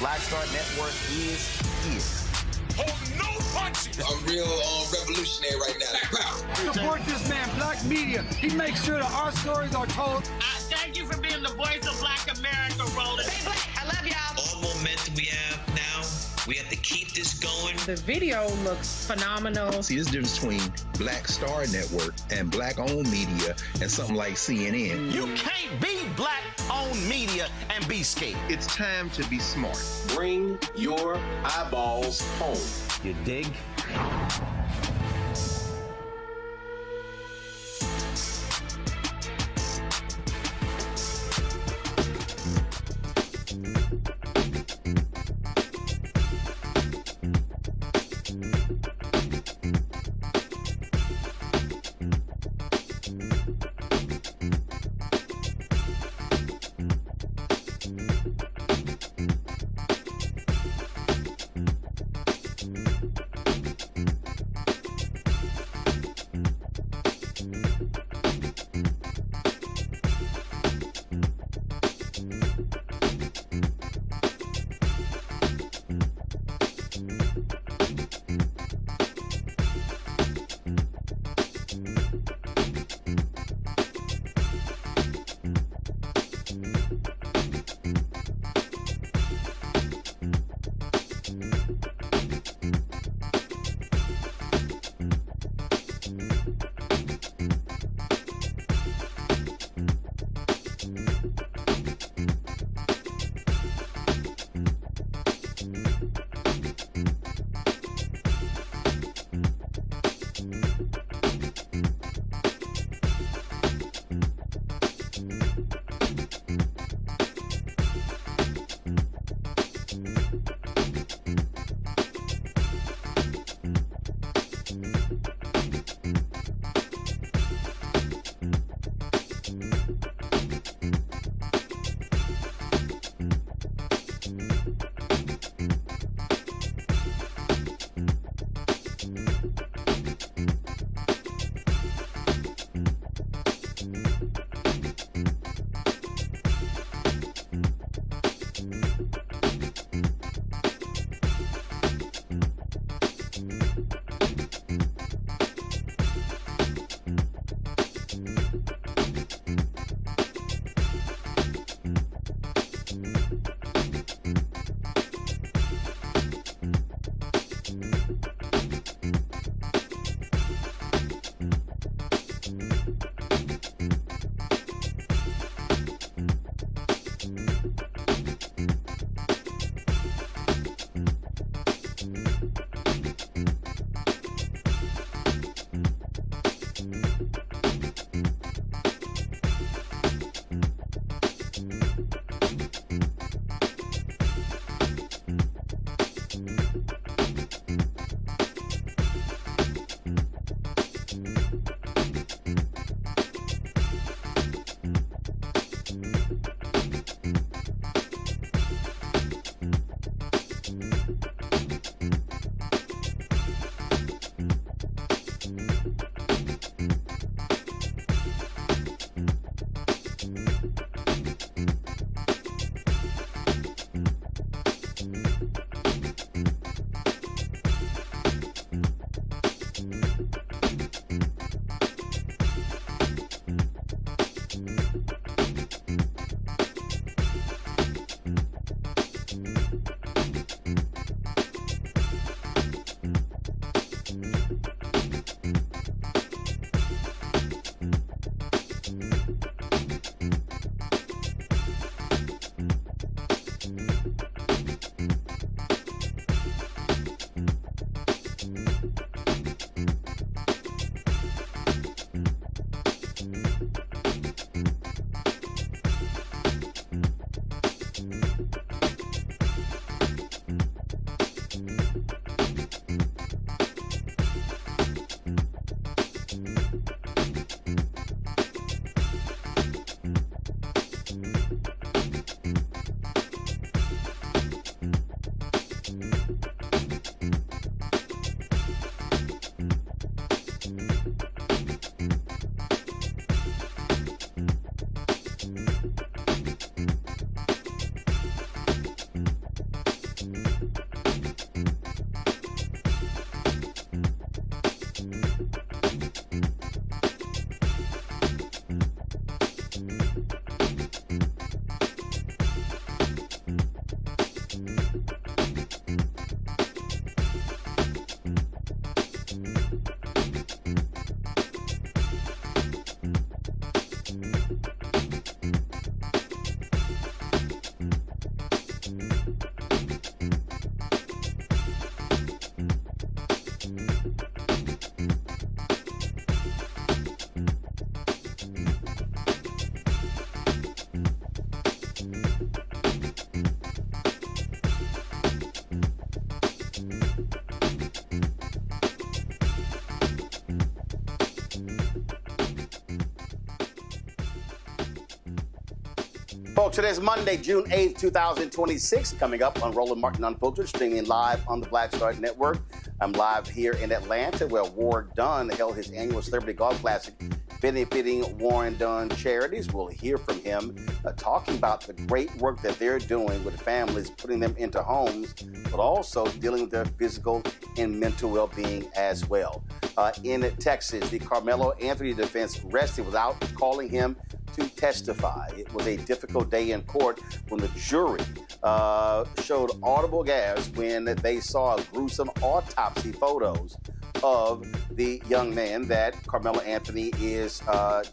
Black Star Network is here. Hold no punches! I'm real revolutionary right now. Support this man, Black Media. He makes sure that our stories are told. Thank you for being the voice of Black America, Roland. Stay black. I love y'all. All momentum we have now, we have to keep this going. The video looks phenomenal. See, this difference between Black Star Network and black-owned media and something like CNN. You can't be black-owned media and be scared. It's time to be smart. Bring your eyeballs home. You dig? Folks, today's Monday, June 8th, 2026. Coming up on Roland Martin Unfiltered, streaming live on the Black Star Network. I'm live here in Atlanta, where Warren Dunn held his annual Celebrity Golf Classic, benefiting Warren Dunn charities. We'll hear from him talking about the great work that they're doing with families, putting them into homes, but also dealing with their physical and mental well-being as well. In Texas, the Karmelo Anthony defense rested without calling him to testify. It was a difficult day in court when the jury showed audible gasps when they saw gruesome autopsy photos of the young man that Karmelo Anthony is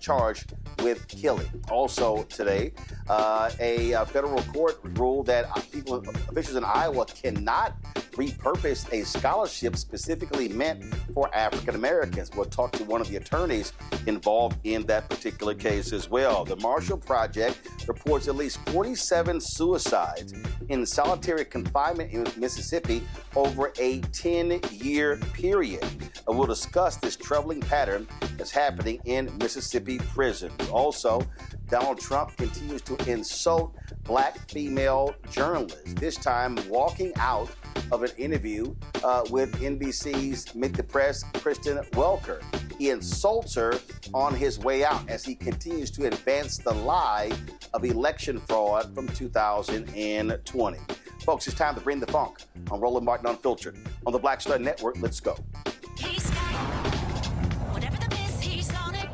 charged with killing. Also today, a federal court ruled that officials in Iowa cannot repurpose a scholarship specifically meant for African Americans. We'll talk to one of the attorneys involved in that particular case as well. The Marshall Project reports at least 47 suicides in solitary confinement in Mississippi over a 10-year period. We'll discuss this troubling pattern that's happening in Mississippi prisons. Also, Donald Trump continues to insult black female journalists, this time walking out of an interview with NBC's Meet the Press, Kristen Welker. He insults her on his way out as he continues to advance the lie of election fraud from 2020. Folks, it's time to bring the funk on Roland Martin Unfiltered on the Black Star Network. Let's go. He's got whatever the miss, he's on it.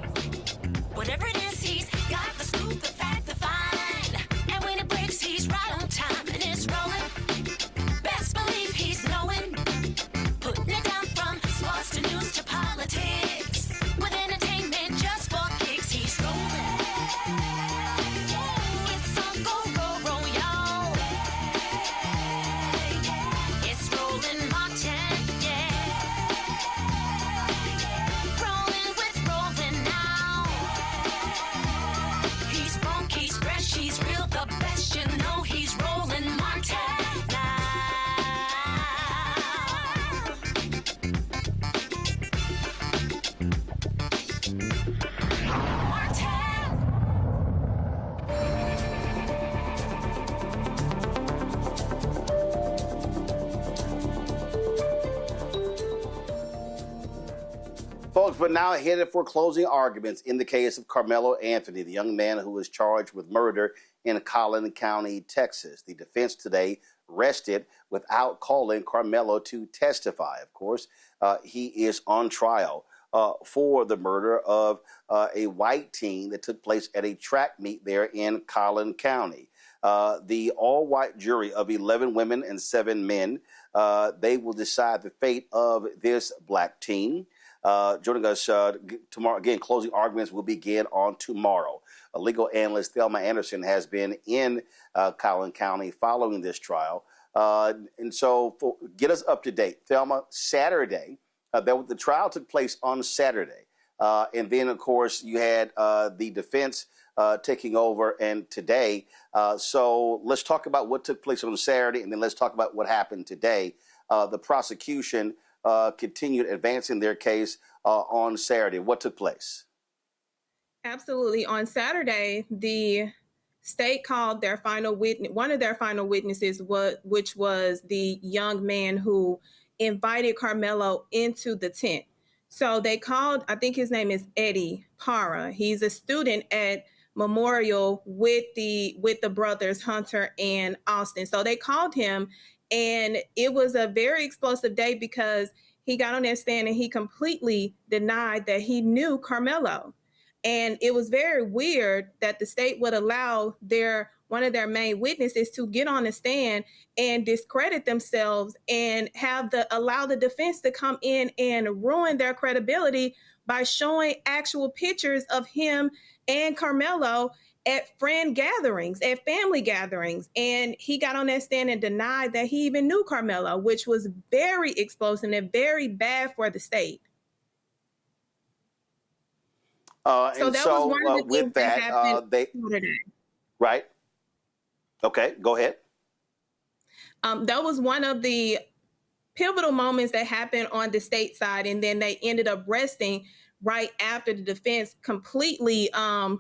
Whatever it is, he's got the scoop, the fact, the find. And when it breaks, he's right on time and it's rolling. Best believe he's knowing. Putting it down from sports to news to politics. With entertainment just for kicks, he's rolling. It's on go, y'all. It's Roland Martin, yeah. Rolling with Roland now. He's funky, he's fresh, he's real, the best, you know he's Roland Martin now. Folks, but now headed for closing arguments in the case of Karmelo Anthony, the young man who was charged with murder in Collin County, Texas. The defense today rested without calling Karmelo to testify. Of course, he is on trial for the murder of a white teen that took place at a track meet there in Collin County. The all-white jury of 11 women and 7 men, they will decide the fate of this black teen. Joining us tomorrow, again, closing arguments will begin on tomorrow. Legal analyst Thelma Anderson has been in Collin County following this trial. And so get us up to date. Thelma, Saturday, the trial took place on Saturday. And then, of course, you had the defense taking over and today. So let's talk about what took place on Saturday, and then let's talk about what happened today. The prosecution continued advancing their case on Saturday. What took place? Absolutely. On Saturday, the state called their final witness, one of their final witnesses, which was the young man who invited Karmelo into the tent. So they called, I think his name is Eddie Parra. He's a student at Memorial with the brothers Hunter and Austin. So they called him, and it was a very explosive day because he got on that stand and he completely denied that he knew Karmelo. And it was very weird that the state would allow one of their main witnesses to get on the stand and discredit themselves and allow the defense to come in and ruin their credibility by showing actual pictures of him and Karmelo at friend gatherings, at family gatherings. And he got on that stand and denied that he even knew Karmelo, which was very explosive and very bad for the state. So that was one of the things that happened today. Right. Okay, go ahead. That was one of the pivotal moments that happened on the state side, and then they ended up resting right after the defense completely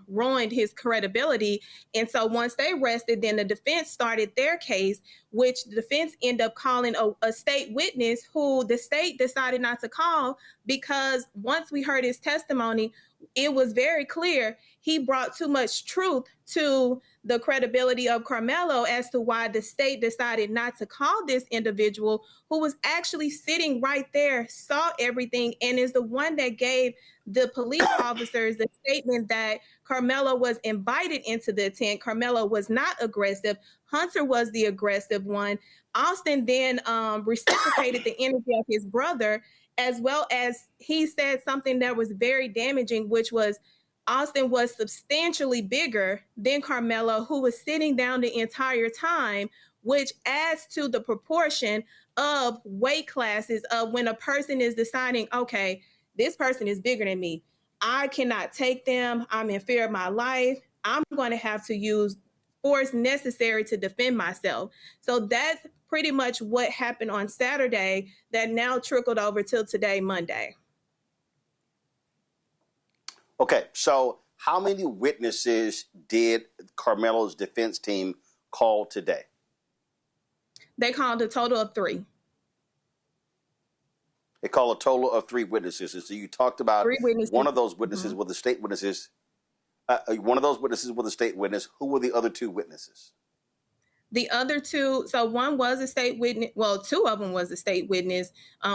ruined his credibility. And so once they rested, then the defense started their case, which the defense ended up calling a state witness who the state decided not to call, because once we heard his testimony, it was very clear he brought too much truth to the credibility of Karmelo as to why the state decided not to call this individual who was actually sitting right there, saw everything, and is the one that gave the police officers the statement that Karmelo was invited into the tent. Karmelo was not aggressive. Hunter was the aggressive one. Austin then reciprocated the energy of his brother, as well as he said something that was very damaging, which was Austin was substantially bigger than Karmelo, who was sitting down the entire time, which adds to the proportion of weight classes of when a person is deciding, okay, this person is bigger than me. I cannot take them. I'm in fear of my life. I'm going to have to use force necessary to defend myself. So that's pretty much what happened on Saturday that now trickled over till today, Monday. Okay, so how many witnesses did Karmelo's defense team call today? They called a total of 3. They called a total of 3 witnesses. And so you talked about 3 witnesses. One of those witnesses were the state witnesses. One of those witnesses was the state witness. Who were the other 2 witnesses? The other 2, so one was a state witness. Well, 2 of them was a state witness.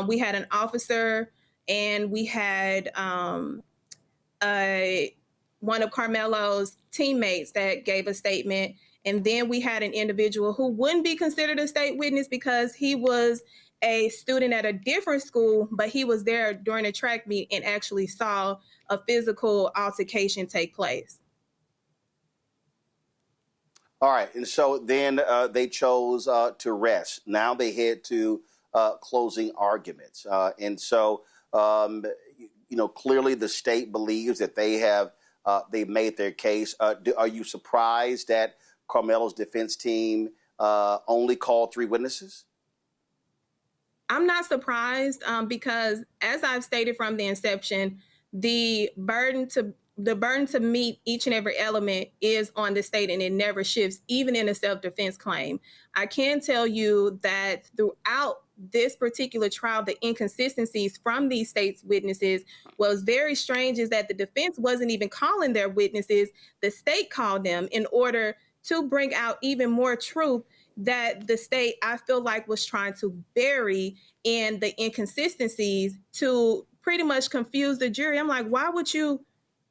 We had an officer, and we had one of Karmelo's teammates that gave a statement. And then we had an individual who wouldn't be considered a state witness because he was a student at a different school, but he was there during a track meet and actually saw a physical altercation take place. All right, and so then they chose to rest. Now they head to closing arguments. And so, clearly the state believes that they've made their case. Are you surprised that Karmelo's defense team only called 3 witnesses? I'm not surprised because, as I've stated from the inception, the burden to meet each and every element is on the state, and it never shifts, even in a self-defense claim. I can tell you that throughout this particular trial, the inconsistencies from these state's witnesses was very strange, is that the defense wasn't even calling their witnesses. The state called them in order to bring out even more truth that the state, I feel like, was trying to bury in the inconsistencies to pretty much confuse the jury. I'm like, why would you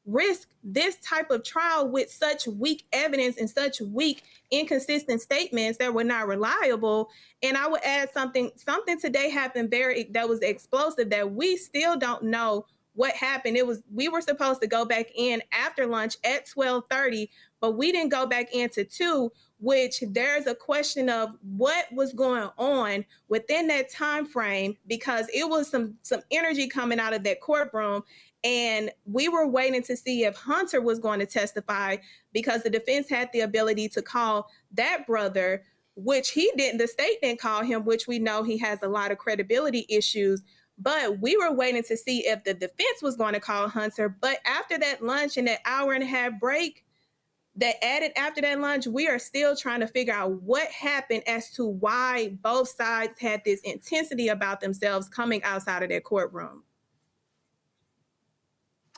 risk this type of trial with such weak evidence and such weak, inconsistent statements that were not reliable? And I would add something today happened that was explosive, that we still don't know what happened. We were supposed to go back in after lunch at 12:30, but we didn't go back into 2, which there's a question of what was going on within that time frame, because it was some energy coming out of that courtroom. And we were waiting to see if Hunter was going to testify, because the defense had the ability to call that brother, which he didn't. The state didn't call him, which we know he has a lot of credibility issues. But we were waiting to see if the defense was going to call Hunter. But after that lunch and that hour-and-a-half break that added after that lunch, we are still trying to figure out what happened as to why both sides had this intensity about themselves coming outside of their courtroom.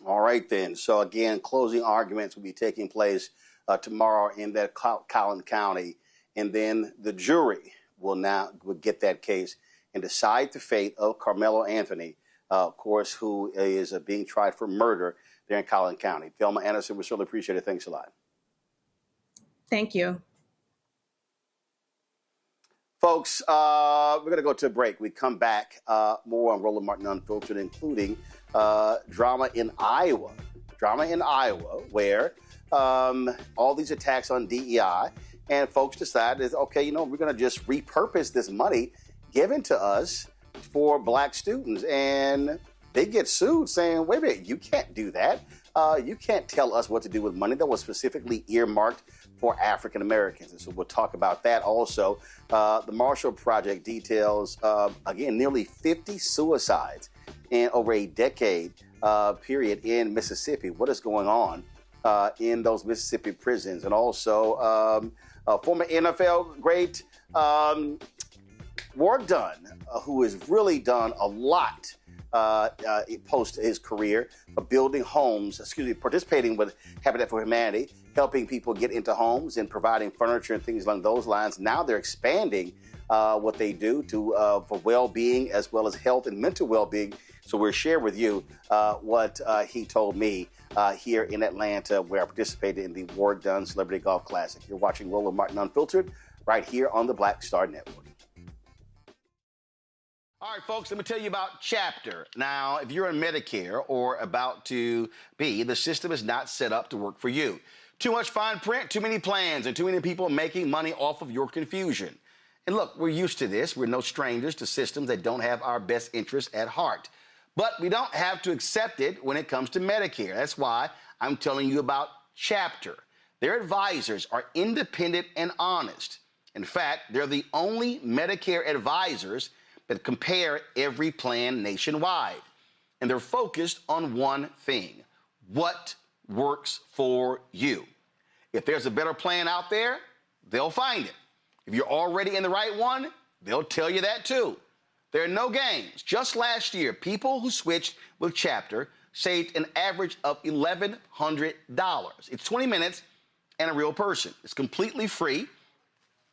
All right, then. So, again, closing arguments will be taking place tomorrow in that Collin County. And then the jury will get that case and decide the fate of Karmelo Anthony, of course, who is being tried for murder there in Collin County. Thelma Anderson, we certainly appreciate it. Thanks a lot. Thank you. Folks, we're going to go to a break. We come back, more on Roland Martin Unfiltered, including drama in Iowa. Drama in Iowa, where all these attacks on DEI, and folks decided, okay, we're going to just repurpose this money given to us for black students. And they get sued saying, wait a minute, you can't do that. You can't tell us what to do with money that was specifically earmarked for African Americans. And so we'll talk about that also. The Marshall Project details, again, nearly 50 suicides in over a decade period in Mississippi. What is going on in those Mississippi prisons? And also former NFL great Ward Dunn, who has really done a lot post his career of building homes, participating with Habitat for Humanity, helping people get into homes and providing furniture and things along those lines. Now they're expanding what they do for well-being as well as health and mental well-being. So we'll share with you what he told me here in Atlanta, where I participated in the Ward Dunn Celebrity Golf Classic. You're watching Roland Martin Unfiltered right here on the Black Star Network. All right, folks, let me tell you about Chapter. Now, if you're on Medicare or about to be, the system is not set up to work for you. Too much fine print, too many plans, and too many people making money off of your confusion. And look, we're used to this. We're no strangers to systems that don't have our best interests at heart. But we don't have to accept it when it comes to Medicare. That's why I'm telling you about Chapter. Their advisors are independent and honest. In fact, they're the only Medicare advisors that compare every plan nationwide. And they're focused on one thing: what works for you. If there's a better plan out there, they'll find it. If you're already in the right one, they'll tell you that too. There are no games. Just last year, people who switched with Chapter saved an average of $1,100. It's 20 minutes and a real person. It's completely free.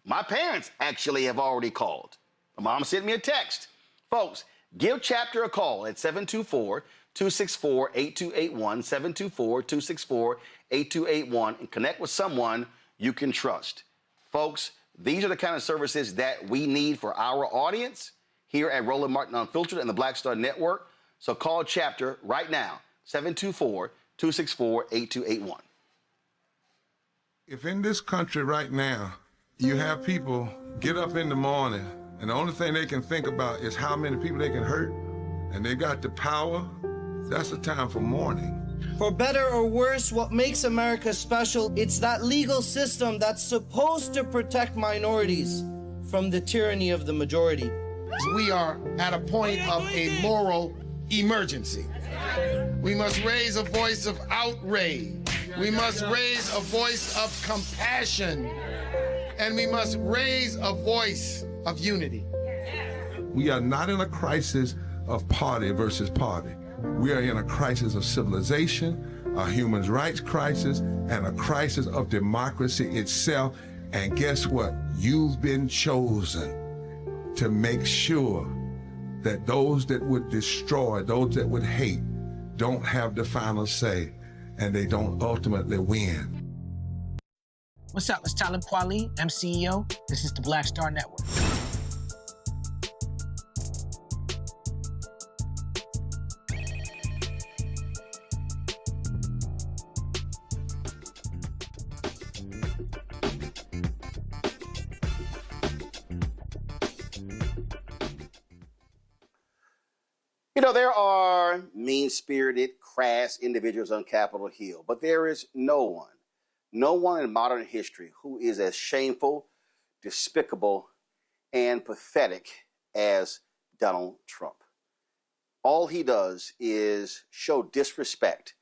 My parents actually have already called. My mom sent me a text. Folks, give Chapter a call at 724-264-8281, 724-264-8281, and connect with someone you can trust. Folks, these are the kind of services that we need for our audience here at Roland Martin Unfiltered and the Black Star Network. So call Chapter right now, 724-264-8281. If in this country right now, you have people get up in the morning and the only thing they can think about is how many people they can hurt, and they got the power, that's the time for mourning. For better or worse, what makes America special, it's that legal system that's supposed to protect minorities from the tyranny of the majority. We are at a point of a moral emergency. We must raise a voice of outrage. We must raise a voice of compassion. And we must raise a voice of unity. We are not in a crisis of party versus party. We are in a crisis of civilization, a human rights crisis, and a crisis of democracy itself. And guess what? You've been chosen to make sure that those that would destroy, those that would hate, don't have the final say, and they don't ultimately win. What's up? It's Talib Kweli. I'm CEO. This is the Black Star Network. You know, there are mean-spirited, crass individuals on Capitol Hill, but there is no one in modern history who is as shameful, despicable, and pathetic as Donald Trump. All he does is show disrespect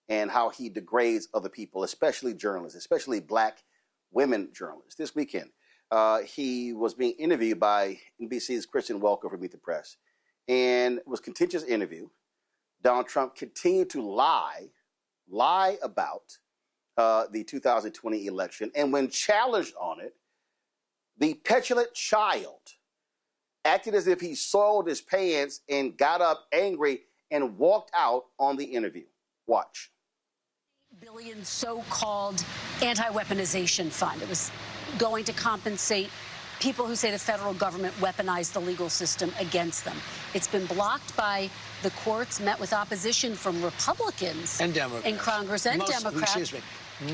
and how he degrades other people, especially journalists, especially black women journalists. This weekend, he was being interviewed by NBC's Kristen Welker for Meet the Press, and it was a contentious interview. Donald Trump continued to lie about the 2020 election. And when challenged on it, the petulant child acted as if he soiled his pants and got up angry and walked out on the interview. Watch. Billion so-called anti-weaponization fund. It was going to compensate people who say the federal government weaponized the legal system against them. It's been blocked by the courts, met with opposition from Republicans and Democrats in Congress and Democrats. Excuse me,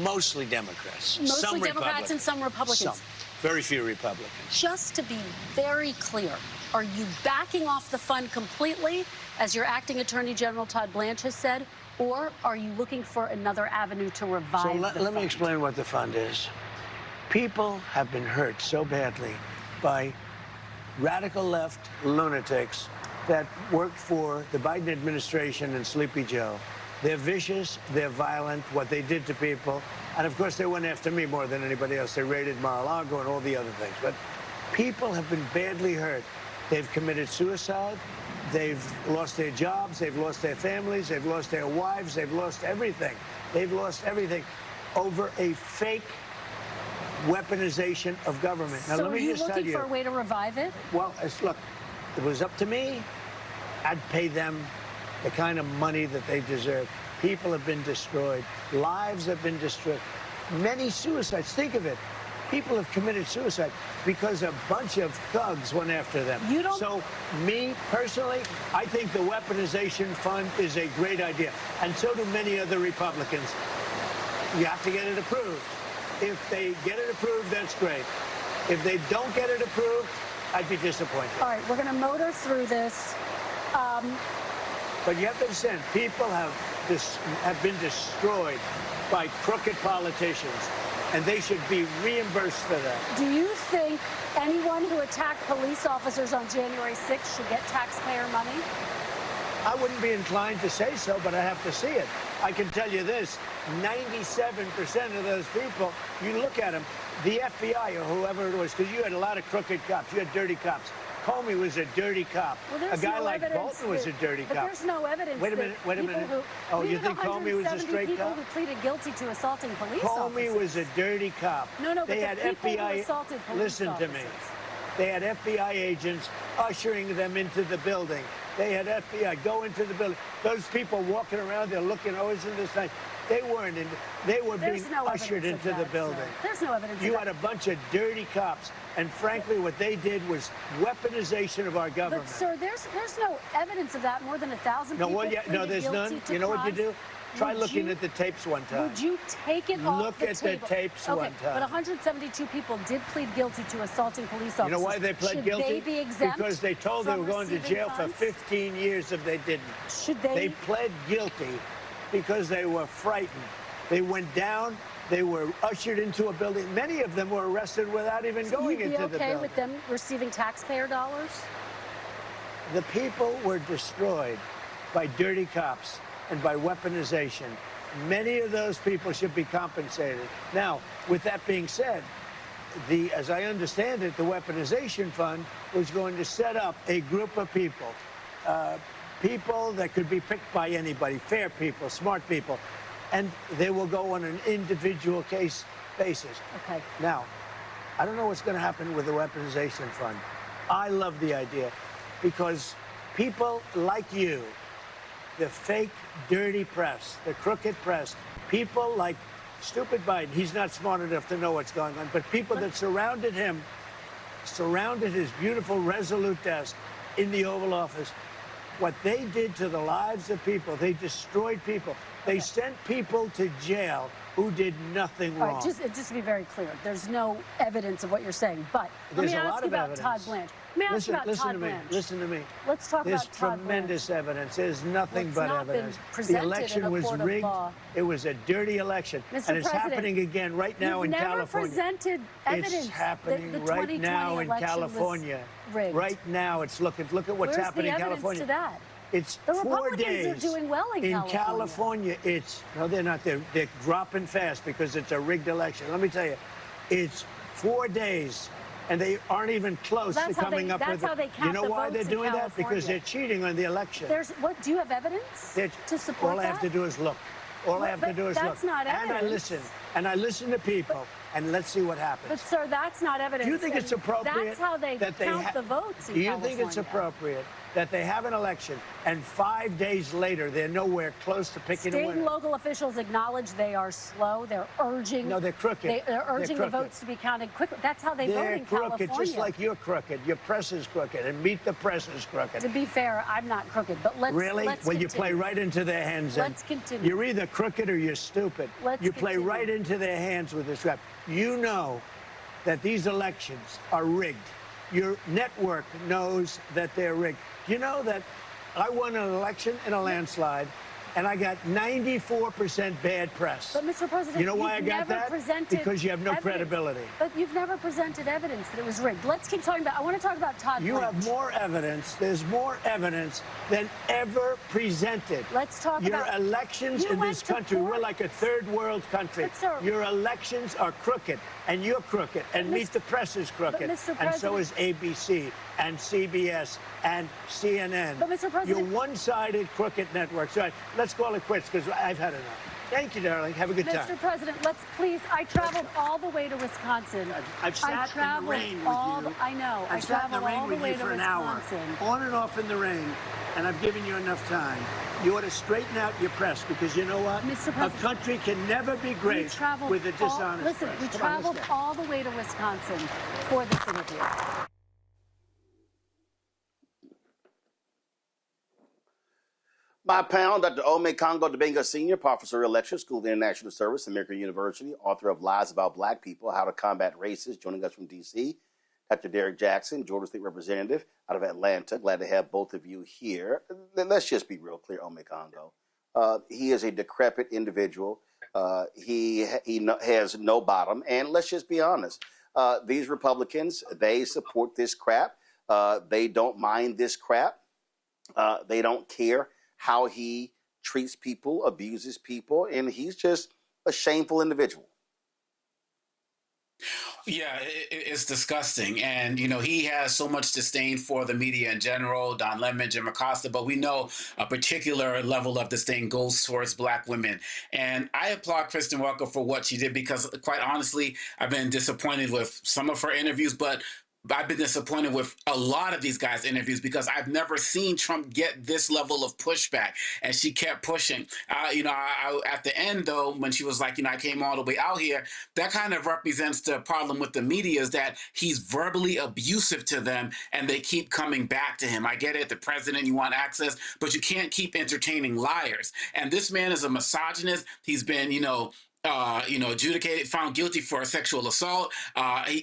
mostly Democrats. Mostly some Democrats and some Republicans. Some. Very few Republicans. Just to be very clear, are you backing off the fund completely, as your acting Attorney General Todd Blanche has said, or are you looking for another avenue to revive so let me explain what the fund is. People have been hurt so badly by radical left lunatics that worked for the Biden administration and Sleepy Joe. They're vicious, they're violent, what they did to people. And of course, they went after me more than anybody else. They raided Mar-a-Lago and all the other things. But people have been badly hurt. They've committed suicide. They've lost their jobs. They've lost their families. They've lost their wives. They've lost everything. They've lost everything over a fake weaponization of government. Now, so let me just tell you. Are you looking for a way to revive it? Well, look, if it was up to me, I'd pay them the kind of money that they deserve. People have been destroyed. Lives have been destroyed. Many suicides. Think of it. People have committed suicide because a bunch of thugs went after them. You don't... So, me, personally, I think the weaponization fund is a great idea. And so do many other Republicans. You have to get it approved. If they get it approved, that's great. If they don't get it approved, I'd be disappointed. All right, we're going to motor through this. But you have to understand, people have been destroyed by crooked politicians, and they should be reimbursed for that. Do you think anyone who attacked police officers on January 6th should get taxpayer money? I wouldn't be inclined to say so, but I have to see it. I can tell you this, 97% of those people, you look at them, the FBI or whoever it was, because you had a lot of crooked cops, you had dirty cops. Comey was a dirty cop. Well, a guy like Bolton was a dirty cop. But there's no evidence. Wait a minute. Oh, you think Comey was a straight people cop? who pleaded guilty to assaulting police Comey officers. was a dirty cop. No, but they had people FBI. who assaulted police Listen officers. to me. They had FBI agents ushering them into the building. They had FBI go into the building. Those people walking around, they're looking always in this thing. They weren't in. They were being ushered into the building. There's no evidence. You had a bunch of dirty cops, and frankly, what they did was weaponization of our government. But sir, there's no evidence of that. More than 1,000 people. No, there's none. You know what you do? Try looking at the tapes one time. Would you take it off Look the at table? the tapes one time. But 172 people did plead guilty to assaulting police officers. You know why they pled guilty? Should they be exempt? Because they told they were going to jail funds? for 15 years if they didn't. Should they? They pled guilty because they were frightened. They went down. They were ushered into a building. Many of them were arrested without even going into the building. You'd be okay with them receiving taxpayer dollars? The people were destroyed by dirty cops and by weaponization. Many of those people should be compensated. Now, with that being said, as I understand it, the weaponization fund was going to set up a group of people, people that could be picked by anybody, fair people, smart people, and they will go on an individual case basis. Okay. Now, I don't know what's going to happen with the weaponization fund. I love the idea because people like you, the fake, dirty press, the crooked press, people like stupid Biden, he's not smart enough to know what's going on, but people that surrounded him, surrounded his beautiful, resolute desk in the Oval Office, what they did to the lives of people, they destroyed people. They sent people to jail who did nothing wrong. All right, just to be very clear, there's no evidence of what you're saying, but There's let me a ask lot you of about evidence. Todd Blanche. Let me ask you about Todd Blanche. Listen to me. Let's talk There's about Todd tremendous evidence. There's nothing but not been evidence. presented The election in a was court of rigged. law. It was a dirty election. Mr. And it's President, happening again right now in California. You've never presented evidence. It's happening that the right 2020 now in election California. was rigged. Right now, it's look at what's Where's happening the in California. evidence to that? It's the 4 Republicans days. are doing well in California. It's no, they're not. They're dropping fast because it's a rigged election. Let me tell you, it's 4 days, and they aren't even close to coming up with. That's how they count You know the why votes they're doing in that? Because they're cheating on the election. What? Do you have evidence to support all that? I have to do is look. All I have to do is look. That's not evidence. And I listen to people, and let's see what happens. But sir, that's not evidence. Do you think it's appropriate? That's how they count the votes in Do you California. think it's appropriate that they have an election and 5 days later they're nowhere close to picking a winner? State and local officials acknowledge they are slow. They're urging. No, they're crooked. They're urging the votes to be counted quickly. That's how they vote in California. They're crooked, just like you're crooked. Your press is crooked, and Meet the Press is crooked. To be fair, I'm not crooked, but let's Really? Let's Well, continue. you play right into their hands. Then. Let's continue. You're either crooked or you're stupid. You play continue. right into their hands with this crap. You know that these elections are rigged. Your network knows that they're rigged. You know that I won an election in a landslide, and I got 94% bad press. But, Mr. President, you know why I got that? Because you have no credibility. But you've never presented evidence that it was rigged. Let's keep talking about, I want to talk about Todd You Blanche. have more evidence. There's more evidence than ever presented. Let's talk Your about... elections in this country, we're like a third world country. But, sir, your elections are crooked, and you're crooked, and Meet the Press is crooked, and so is ABC, and CBS, and CNN. But, Mr. President... You're one-sided crooked networks. All right, let's call it quits, because I've had enough. Thank you, darling. Have a good time. Mr. President, let's please. I traveled all the way to Wisconsin. I've sat in the rain with you. I know. I've sat in the rain with you for an hour, on and off in the rain, and I've given you enough time. You ought to straighten out your press, because you know what? Mr. President, a country can never be great with a dishonest Listen, press. we traveled all the way to Wisconsin for this interview. My panel, Dr. Ome Congo Debenga Sr., Professor of Lecture, School of International Service, American University, author of Lies About Black People, How to Combat Racism, joining us from D.C. Dr. Derek Jackson, Georgia State Representative out of Atlanta. Glad to have both of you here. Let's just be real clear, Ome Congo. He is a decrepit individual. He has no bottom. And let's just be honest. These Republicans, they support this crap. They don't mind this crap. They don't care how he treats people, abuses people, and he's just a shameful individual. Yeah, it's disgusting. And, you know, he has so much disdain for the media in general, Don Lemon, Jim Acosta, but we know a particular level of disdain goes towards Black women. And I applaud Kristen Welker for what she did, because, quite honestly, I've been disappointed with some of her interviews, but I've been disappointed with a lot of these guys' interviews, because I've never seen Trump get this level of pushback, and she kept pushing. At the end, though, when she was like, I came all the way out here, that kind of represents the problem with the media, is that he's verbally abusive to them, and they keep coming back to him. I get it, the president, you want access, but you can't keep entertaining liars. And this man is a misogynist. He's been, adjudicated, found guilty for sexual assault.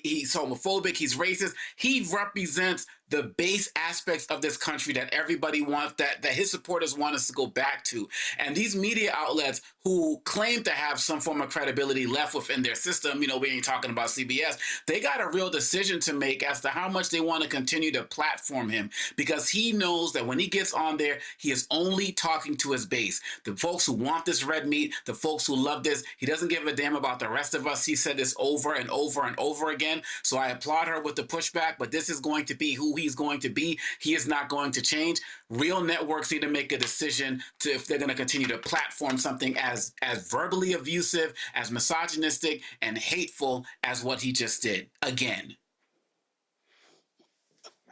He's homophobic. He's racist. He represents the base aspects of this country that everybody wants, that his supporters want us to go back to. And these media outlets who claim to have some form of credibility left within their system, we ain't talking about CBS, they got a real decision to make as to how much they want to continue to platform him, because he knows that when he gets on there, he is only talking to his base. The folks who want this red meat, the folks who love this, he doesn't give a damn about the rest of us. He said this over and over and over again. So I applaud her with the pushback, but this is going to be who he's going to be. He is not going to change. Real networks need to make a decision to if they're going to continue to platform something as verbally abusive, as misogynistic, and hateful as what he just did again.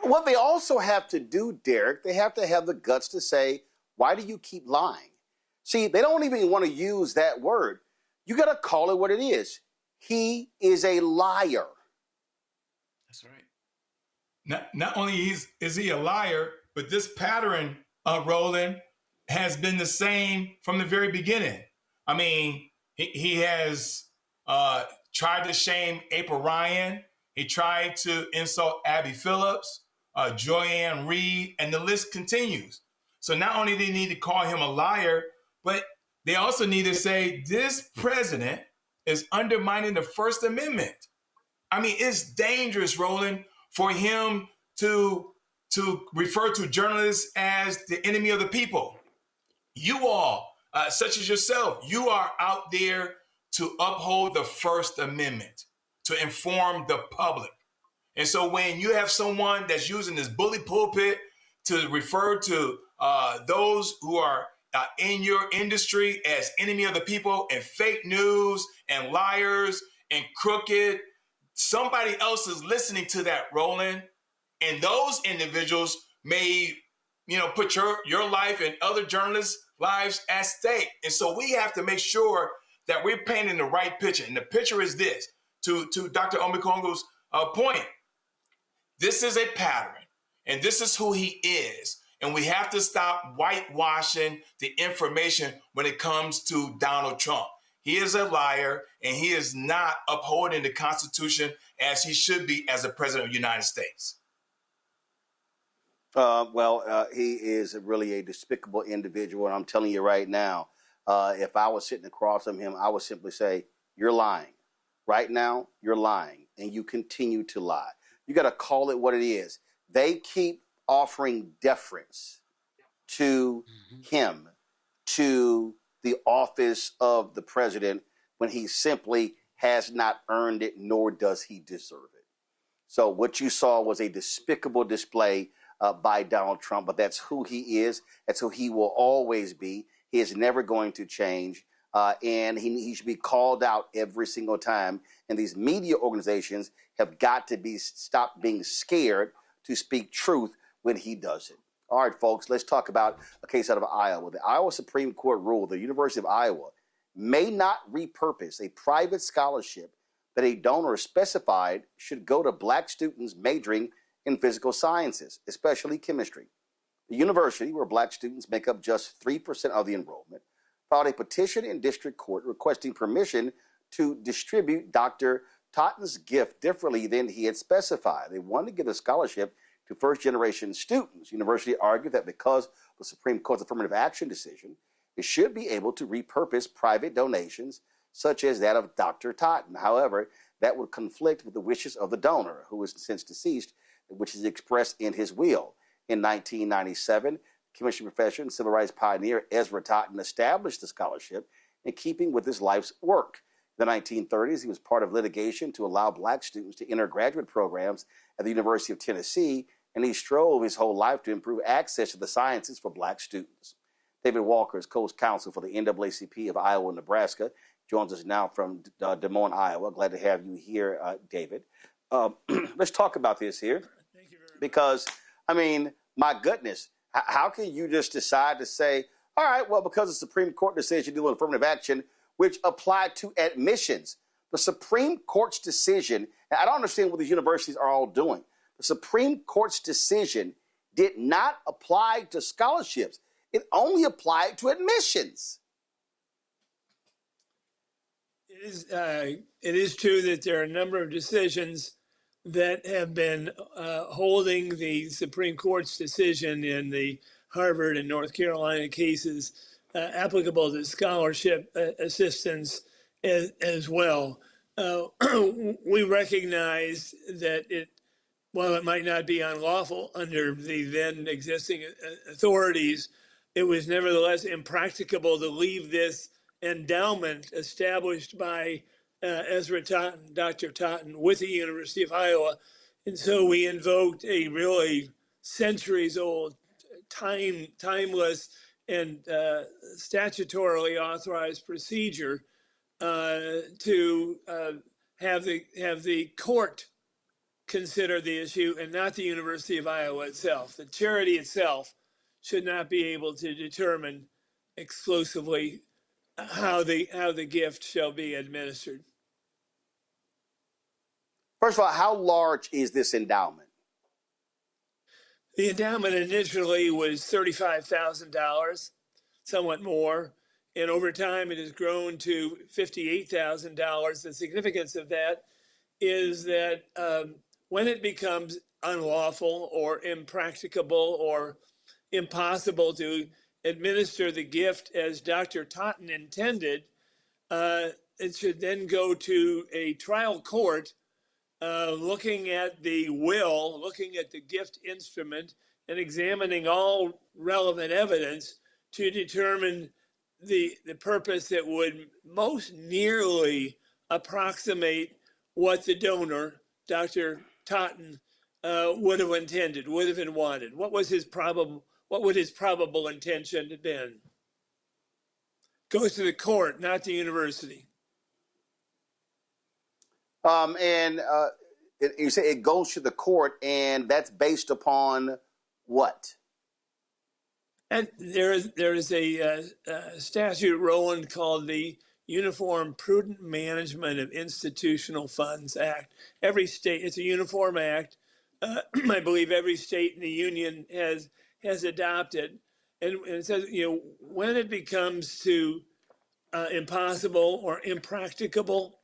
What they also have to do, Derek, they have to have the guts to say, why do you keep lying? See, they don't even want to use that word. You got to call it what it is. He is a liar. That's right. Not only is he a liar, but this pattern, Roland, has been the same from the very beginning. I mean, he has tried to shame April Ryan. He tried to insult Abby Phillips, Joyanne Reed, and the list continues. So not only do they need to call him a liar, but they also need to say this president is undermining the First Amendment. I mean, it's dangerous, Roland, for him to refer to journalists as the enemy of the people. You all, such as yourself, you are out there to uphold the First Amendment, to inform the public. And so when you have someone that's using this bully pulpit to refer to those who are in your industry as enemy of the people and fake news and liars and crooked, somebody else is listening to that, Roland. And those individuals may, put your life and other journalists' lives at stake. And so we have to make sure that we're painting the right picture. And the picture is this, to Dr. Omekongo's point. This is a pattern, and this is who he is. And we have to stop whitewashing the information when it comes to Donald Trump. He is a liar, and he is not upholding the Constitution as he should be as the president of the United States. He is really a despicable individual, and I'm telling you right now, if I was sitting across from him, I would simply say, "You're lying. Right now, you're lying, and you continue to lie. You got to call it what it is." They keep offering deference to him, to the office of the president, when he simply has not earned it, nor does he deserve it. So what you saw was a despicable display by Donald Trump, but that's who he is. That's who he will always be. He is never going to change, and he should be called out every single time. And these media organizations have got to stop being scared to speak truth when he does it. All right, folks, let's talk about a case out of Iowa. The Iowa Supreme Court ruled the University of Iowa may not repurpose a private scholarship that a donor specified should go to black students majoring in physical sciences, especially chemistry. The university, where black students make up just 3% of the enrollment, filed a petition in district court requesting permission to distribute Dr. Totten's gift differently than he had specified. They wanted to give a scholarship to first-generation students. The university argued that because of the Supreme Court's affirmative action decision, it should be able to repurpose private donations such as that of Dr. Totten. However, that would conflict with the wishes of the donor, who is since deceased, which is expressed in his will. In 1997, chemistry professor and civil rights pioneer Ezra Totten established the scholarship in keeping with his life's work. In the 1930s, he was part of litigation to allow black students to enter graduate programs at the University of Tennessee, and he strove his whole life to improve access to the sciences for black students. David Walker is co-counsel for the NAACP of Iowa and Nebraska. Joins us now from Des Moines, Iowa. Glad to have you here, David. Let's talk about this here. Thank you very much. Because, I mean, my goodness, how can you just decide to say, all right, well, because the Supreme Court decision dealing with affirmative action, which applied to admissions, the Supreme Court's decision, and I don't understand what these universities are all doing. The Supreme Court's decision did not apply to scholarships. It only applied to admissions. It is true that there are a number of decisions that have been holding the Supreme Court's decision in the Harvard and North Carolina cases applicable to scholarship assistance as well. We recognize that while it might not be unlawful under the then existing authorities, it was nevertheless impracticable to leave this endowment established by Ezra Totten, Dr. Totten, with the University of Iowa. And so we invoked a really centuries-old, timeless, and statutorily authorized procedure to have the court consider the issue and not the University of Iowa itself. The charity itself should not be able to determine exclusively how the gift shall be administered. First of all, how large is this endowment? The endowment initially was $35,000, somewhat more, and over time it has grown to $58,000. The significance of that is that when it becomes unlawful or impracticable or impossible to administer the gift as Dr. Totten intended, it should then go to a trial court looking at the will, looking at the gift instrument, and examining all relevant evidence to determine the purpose that would most nearly approximate what the donor, Dr. Totten, would have intended, would have wanted. What would his probable intention have been? Goes to the court, not the university. You say it goes to the court, and that's based upon what? And there is a statute, Roland, called the Uniform Prudent Management of Institutional Funds Act. Every state, it's a uniform act. I believe every state in the union has adopted, and it says, when it becomes to impossible or impracticable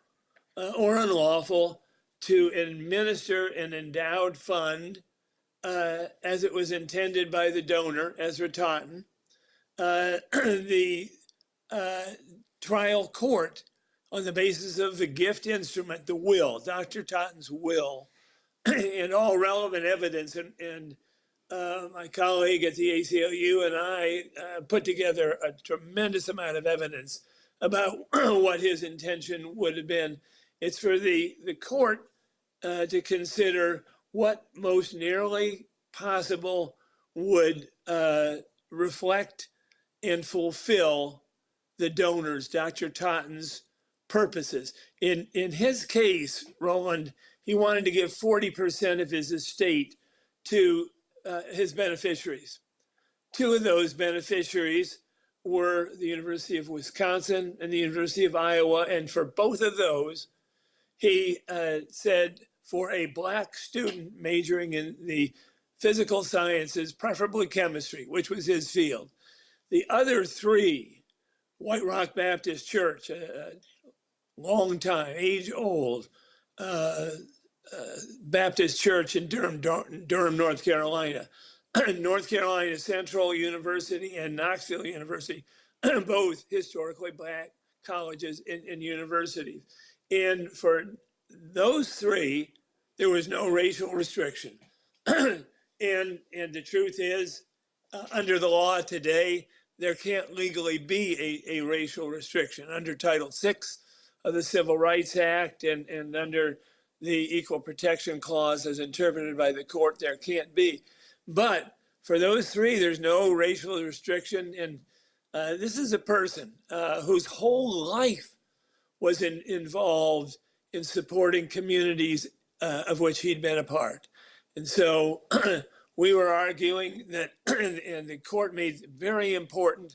or unlawful to administer an endowed fund as it was intended by the donor, Ezra Taunton. The trial court, on the basis of the gift instrument, the will, Dr. Taunton's will, and all relevant evidence, and my colleague at the ACLU and I put together a tremendous amount of evidence about what his intention would have been. It's for the court to consider what most nearly possible would reflect and fulfill the donor's, Dr. Taunton's, purposes. In his case, Roland, he wanted to give 40% of his estate to his beneficiaries. Two of those beneficiaries were the University of Wisconsin and the University of Iowa, and for both of those, he said for a Black student majoring in the physical sciences, preferably chemistry, which was his field. The other three, White Rock Baptist Church, long time, age-old Baptist Church in Durham, North Carolina, North Carolina Central University and Knoxville University, both historically Black colleges and universities. And for those three, there was no racial restriction. And the truth is, under the law today, there can't legally be a racial restriction. Under Title VI of the Civil Rights Act and under the Equal Protection Clause as interpreted by the court, there can't be. But for those three, there's no racial restriction. And this is a person whose whole life was involved in supporting communities of which he'd been a part. And so we were arguing that, and the court made very important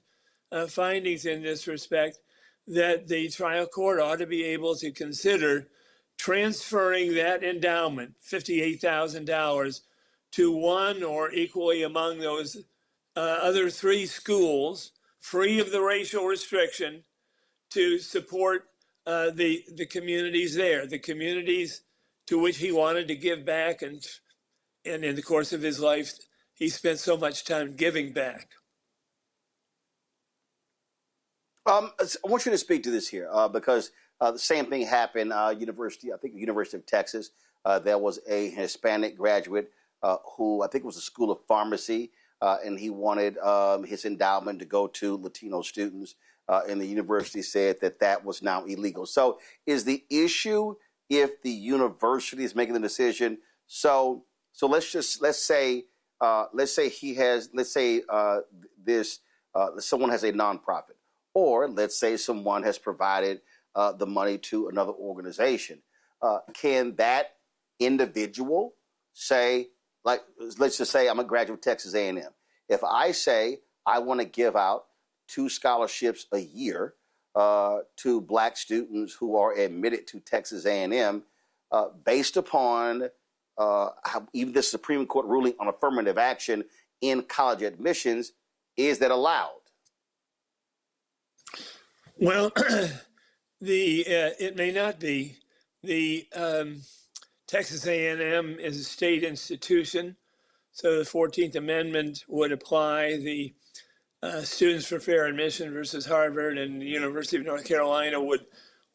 findings in this respect, that the trial court ought to be able to consider transferring that endowment, $58,000, to one or equally among those other three schools, free of the racial restriction, to support the communities there, the communities to which he wanted to give back, and in the course of his life, he spent so much time giving back. I want you to speak to this here because the same thing happened. University of Texas. There was a Hispanic graduate who I think was a School of Pharmacy, and he wanted his endowment to go to Latino students, and the university said that was now illegal. So, is the issue if the university is making the decision? So let's say someone has a nonprofit. Or let's say someone has provided the money to another organization. Can that individual say, like, let's just say I'm a graduate of Texas A&M. If I say I want to give out 2 scholarships a year to Black students who are admitted to Texas A&M, based upon how even the Supreme Court ruling on affirmative action in college admissions, is that allowed? Well, it may not be. The Texas A&M is a state institution, so the 14th Amendment would apply. The Students for Fair Admission versus Harvard and the University of North Carolina would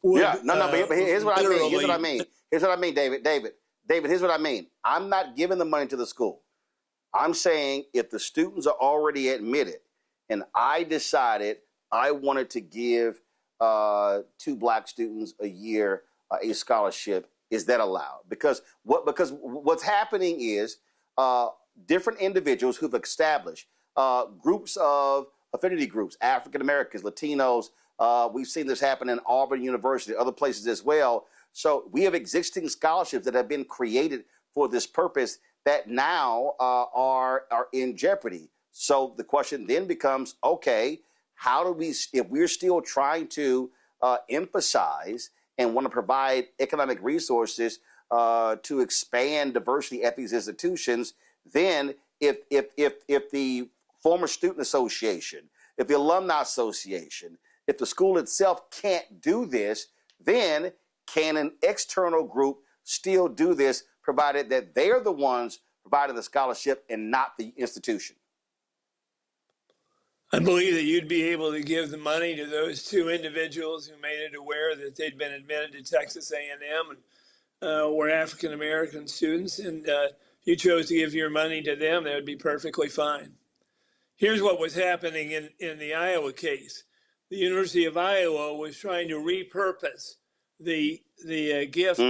but here's what I mean. Here's what I mean, David, here's what I mean. I'm not giving the money to the school. I'm saying if the students are already admitted and I decided I wanted to give 2 Black students a year a scholarship, is that allowed? Because what's happening is different individuals who've established groups of affinity groups, African Americans, Latinos. We've seen this happen in Auburn University, other places as well. So we have existing scholarships that have been created for this purpose that now are in jeopardy. So the question then becomes, okay, how do we, if we're still trying to emphasize and want to provide economic resources to expand diversity at these institutions, then if the former student association, if the alumni association, if the school itself can't do this, then can an external group still do this, provided that they're the ones providing the scholarship and not the institution? I believe that you'd be able to give the money to those two individuals who made it aware that they'd been admitted to Texas A&M and were African American students, and you chose to give your money to them. That would be perfectly fine. Here's what was happening in the Iowa case. The University of Iowa was trying to repurpose the gift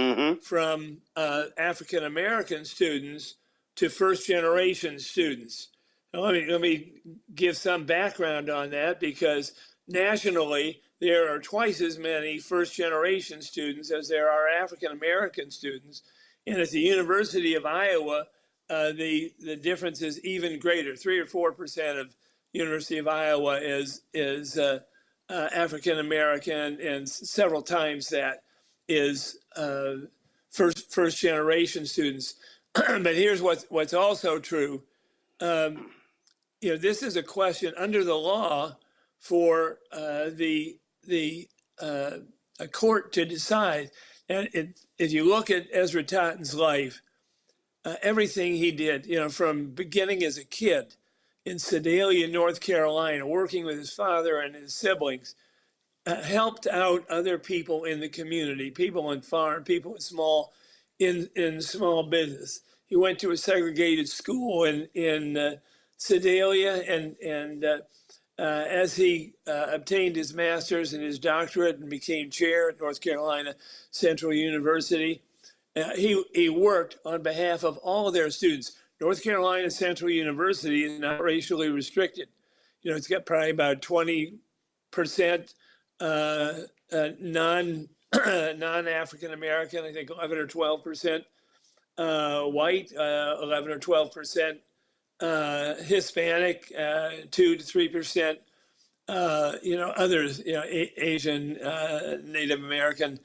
from African American students to first generation students. Now, let me give some background on that, because nationally there are twice as many first generation students as there are African American students, and at the University of Iowa the difference is even greater. 3 or 4% of University of Iowa is African American, and several times that is first generation students. But here's what's also true. This is a question under the law for a court to decide. And if you look at Ezra Totten's life, everything he did, from beginning as a kid in Sedalia, North Carolina, working with his father and his siblings, helped out other people in the community, people in farm, people in small business. He went to a segregated school in Sedalia, and as he obtained his master's and his doctorate and became chair at North Carolina Central University, he worked on behalf of all of their students. North Carolina Central University is not racially restricted. It's got probably about 20% non-African American, I think 11 or 12% white, 11 or 12% Hispanic, 2 to 3%, others, Asian, Native American,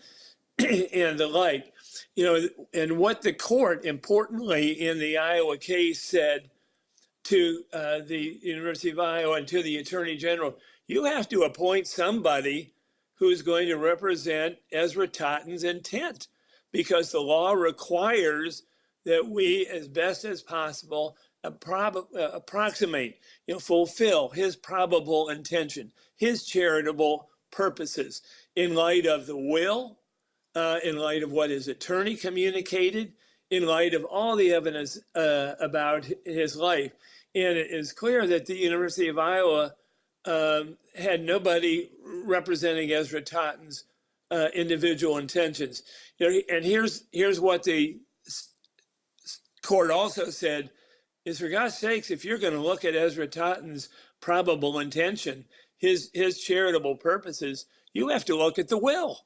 and the like. And what the court, importantly, in the Iowa case said to the University of Iowa and to the Attorney General, you have to appoint somebody who's going to represent Ezra Totten's intent, because the law requires that we, as best as possible, approximate, fulfill his probable intention, his charitable purposes in light of the will, in light of what his attorney communicated, in light of all the evidence about his life. And it is clear that the University of Iowa had nobody representing Ezra Totten's individual intentions. And here's what the court also said is, for God's sakes, if you're going to look at Ezra Totten's probable intention, his charitable purposes, you have to look at the will.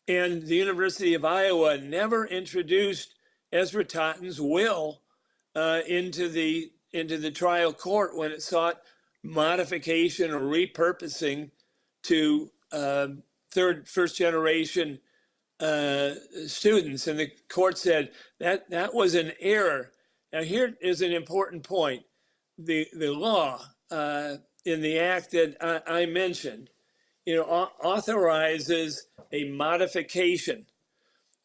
And the University of Iowa never introduced Ezra Totten's will into the trial court when it sought modification or repurposing to first generation students. And the court said that was an error. Now, here is an important point. The law in the act that I mentioned, authorizes a modification,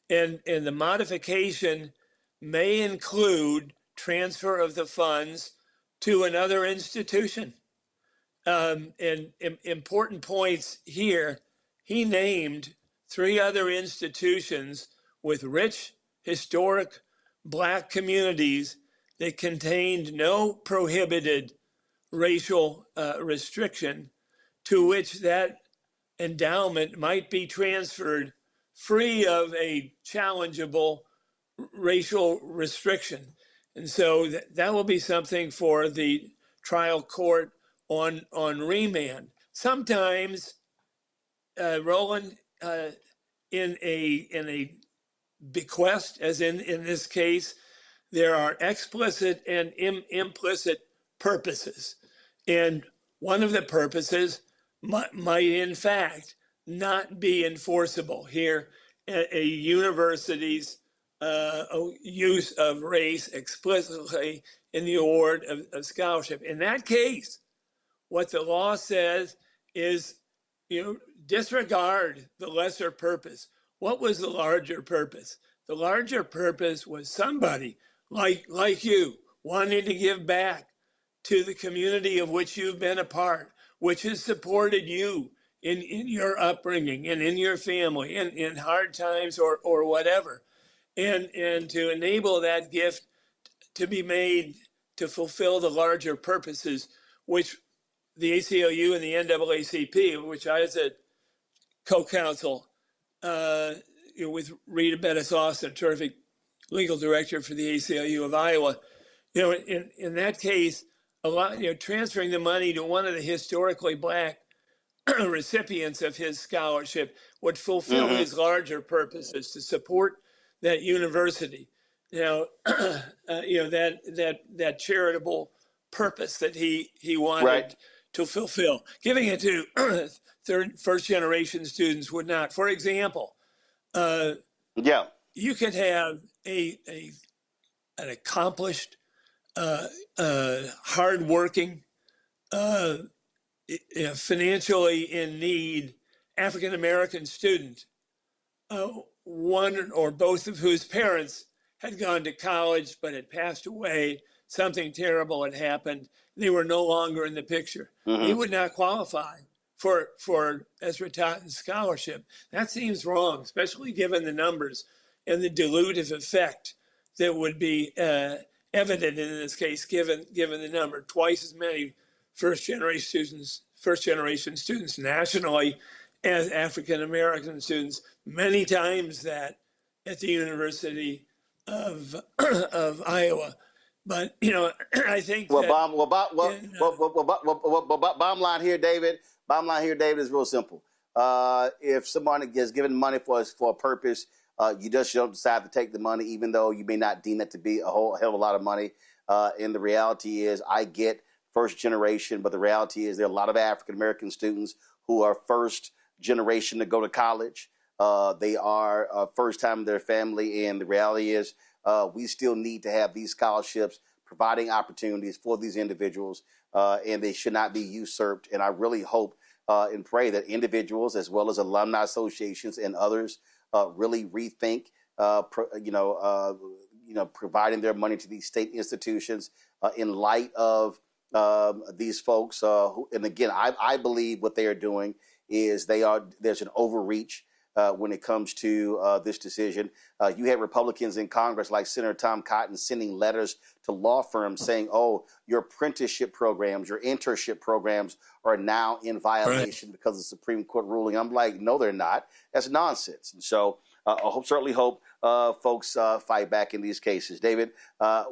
and the modification may include transfer of the funds to another institution. And important points here, he named 3 other institutions with rich, historic Black communities that contained no prohibited racial restriction, to which that endowment might be transferred free of a challengeable racial restriction. And so that will be something for the trial court on remand. Sometimes, Roland, in a bequest, as in this case, there are explicit and implicit purposes. And one of the purposes might in fact not be enforceable. Here, a university's use of race explicitly in the award of scholarship. In that case, what the law says is, disregard the lesser purpose. What was the larger purpose? The larger purpose was somebody like you wanting to give back to the community of which you've been a part, which has supported you in your upbringing and in your family and in hard times or whatever. And to enable that gift to be made to fulfill the larger purposes, which the ACLU and the NAACP, which I was a co-counsel with Rita Bettis-Austin, a terrific legal director for the ACLU of Iowa. In that case, a lot, transferring the money to one of the historically Black recipients of his scholarship would fulfill his larger purposes to support that university. That charitable purpose that he wanted to fulfill. Giving it to first generation students would not. For example, you could have an accomplished, hardworking, financially in need African American student, one or both of whose parents had gone to college but had passed away. Something terrible had happened. They were no longer in the picture. He would not qualify for Ezra Totten's scholarship. That seems wrong, especially given the numbers and the dilutive effect that would be evident in this case, given the number. Twice as many first generation students nationally as African American students, many times that at the University of Iowa. But I think bottom line here, David. Bottom line here, David, is real simple. If somebody gets given money for a purpose, you just don't decide to take the money, even though you may not deem it to be a whole hell of a lot of money. And the reality is, I get first generation, but the reality is there are a lot of African American students who are first generation to go to college. They are first time in their family, and the reality is we still need to have these scholarships providing opportunities for these individuals, and they should not be usurped. And I really hope and pray that individuals as well as alumni associations and others really rethink, providing their money to these state institutions in light of these folks. And again, I believe what they are doing is there's an overreach when it comes to this decision. You had Republicans in Congress like Senator Tom Cotton sending letters to law firms saying, oh, your apprenticeship programs, your internship programs are now in violation because of the Supreme Court ruling. I'm like, no, they're not. That's nonsense. And so I certainly hope folks fight back in these cases. David,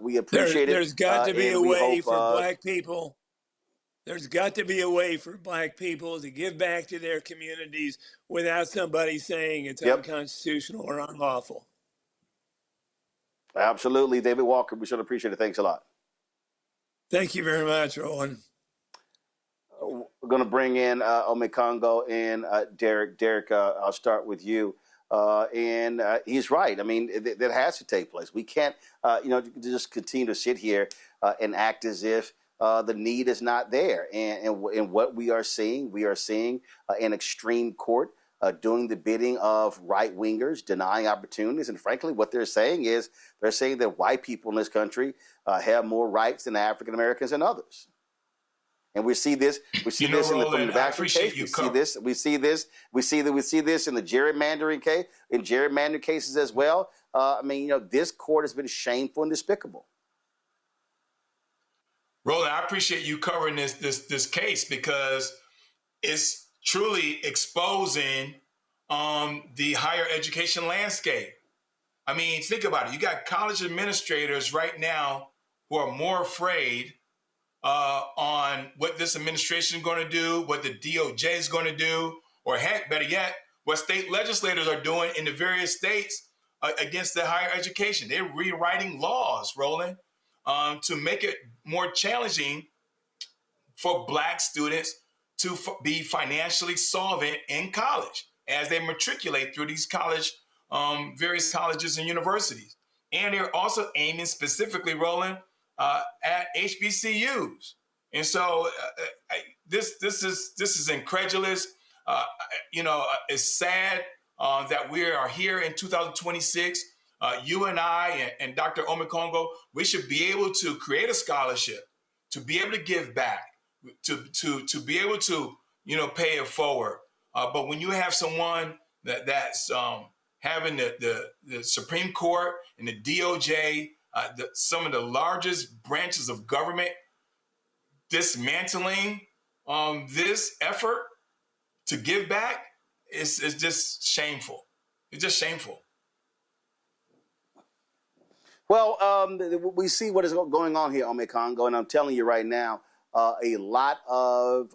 we appreciate it. There's got to be a way for Black people. There's got to be a way for Black people to give back to their communities without somebody saying it's unconstitutional or unlawful. Absolutely. David Walker, we should appreciate it. Thanks a lot. Thank you very much, Roland. We're going to bring in Omekongo and Derek. Derek, I'll start with you. And he's right. I mean, that has to take place. We can't, just continue to sit here and act as if the need is not there. And what we are seeing an extreme court doing the bidding of right-wingers, denying opportunities. And frankly, what they're saying is that white people in this country have more rights than African Americans and others. And we see this. We see this in the vaccine case. We see this in the gerrymandering case, in gerrymandering cases as well. This court has been shameful and despicable. Roland, I appreciate you covering this case because it's truly exposing the higher education landscape. I mean, think about it. You got college administrators right now who are more afraid on what this administration is going to do, what the DOJ is going to do, or heck, better yet, what state legislators are doing in the various states against the higher education. They're rewriting laws, Roland, to make it more challenging for Black students to be financially solvent in college as they matriculate through these various colleges and universities. And they're also aiming specifically, Roland, at HBCUs. And so this is incredulous. It's sad that we are here in 2026 you and I and Dr. Omekongo, we should be able to create a scholarship, to be able to give back, to be able to, pay it forward. But when you have someone that's having the Supreme Court and the DOJ, some of the largest branches of government, dismantling this effort to give back, is just shameful. It's just shameful. Well, we see what is going on here, Omekongo, and I'm telling you right now, a lot of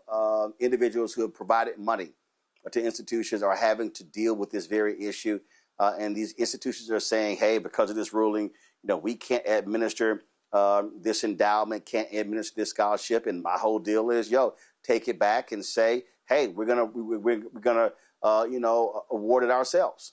individuals who have provided money to institutions are having to deal with this very issue. And these institutions are saying, hey, because of this ruling, we can't administer this endowment, can't administer this scholarship. And my whole deal is, take it back and say, hey, we're gonna award it ourselves.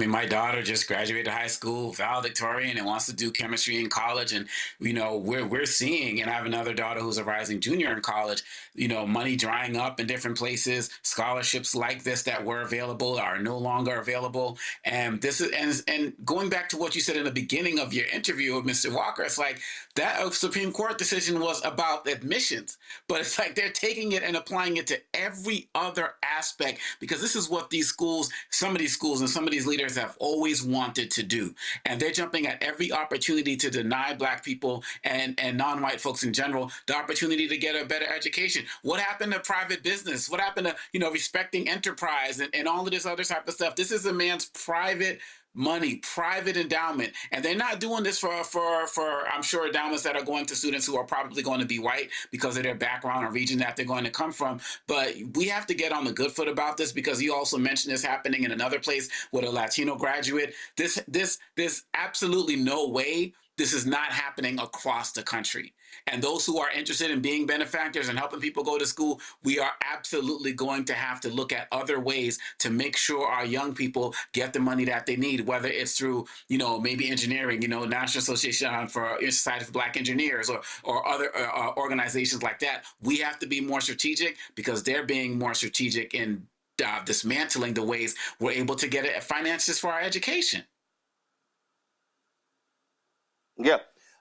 My daughter just graduated high school, valedictorian, and wants to do chemistry in college. And, we're seeing, and I have another daughter who's a rising junior in college, money drying up in different places. Scholarships like this that were available are no longer available. And this is, and going back to what you said in the beginning of your interview with Mr. Walker, it's like that Supreme Court decision was about admissions, but it's like they're taking it and applying it to every other aspect, because this is what these schools, some of these schools and some of these leaders have always wanted to do. And they're jumping at every opportunity to deny Black people and non-white folks in general the opportunity to get a better education. What happened to private business? What happened to, respecting enterprise and all of this other type of stuff? This is a man's private money, private endowment. And they're not doing this for I'm sure, endowments that are going to students who are probably going to be white because of their background or region that they're going to come from. But we have to get on the good foot about this, because you also mentioned this happening in another place with a Latino graduate. There's absolutely no way this is not happening across the country. And those who are interested in being benefactors and helping people go to school, we are absolutely going to have to look at other ways to make sure our young people get the money that they need, whether it's through, maybe engineering, National Association for Society for Black Engineers or other organizations like that. We have to be more strategic, because they're being more strategic in dismantling the ways we're able to get finances for our education. Yeah.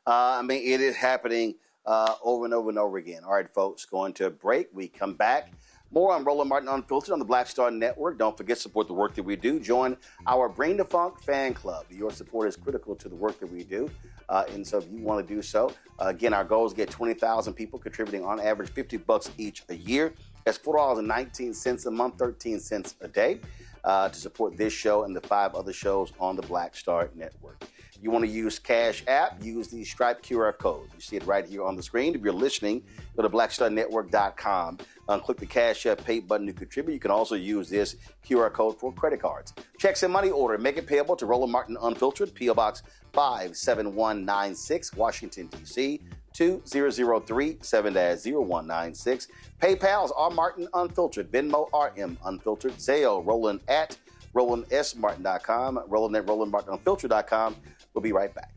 It is happening over and over and over again. All right, folks, going to a break. We come back. More on Roland Martin Unfiltered on the Black Star Network. Don't forget to support the work that we do. Join our Bring the Funk fan club. Your support is critical to the work that we do. And so if you want to do so, again, our goal is to get 20,000 people contributing on average $50 each a year. That's $4.19 a month, 13 cents a day to support this show and the 5 other shows on the Black Star Network. If you want to use Cash App, use the Stripe QR code. You see it right here on the screen. If you're listening, go to blackstarnetwork.com. Click the Cash App Pay button to contribute. You can also use this QR code for credit cards. Checks and money order. Make it payable to Roland Martin Unfiltered, P.O. Box 57196, Washington, D.C. 2003 7-0196. PayPal's R Martin Unfiltered, Venmo RM Unfiltered, Zelle Roland at RolandSMartin.com, Roland at RolandMartinUnfiltered.com. We'll be right back.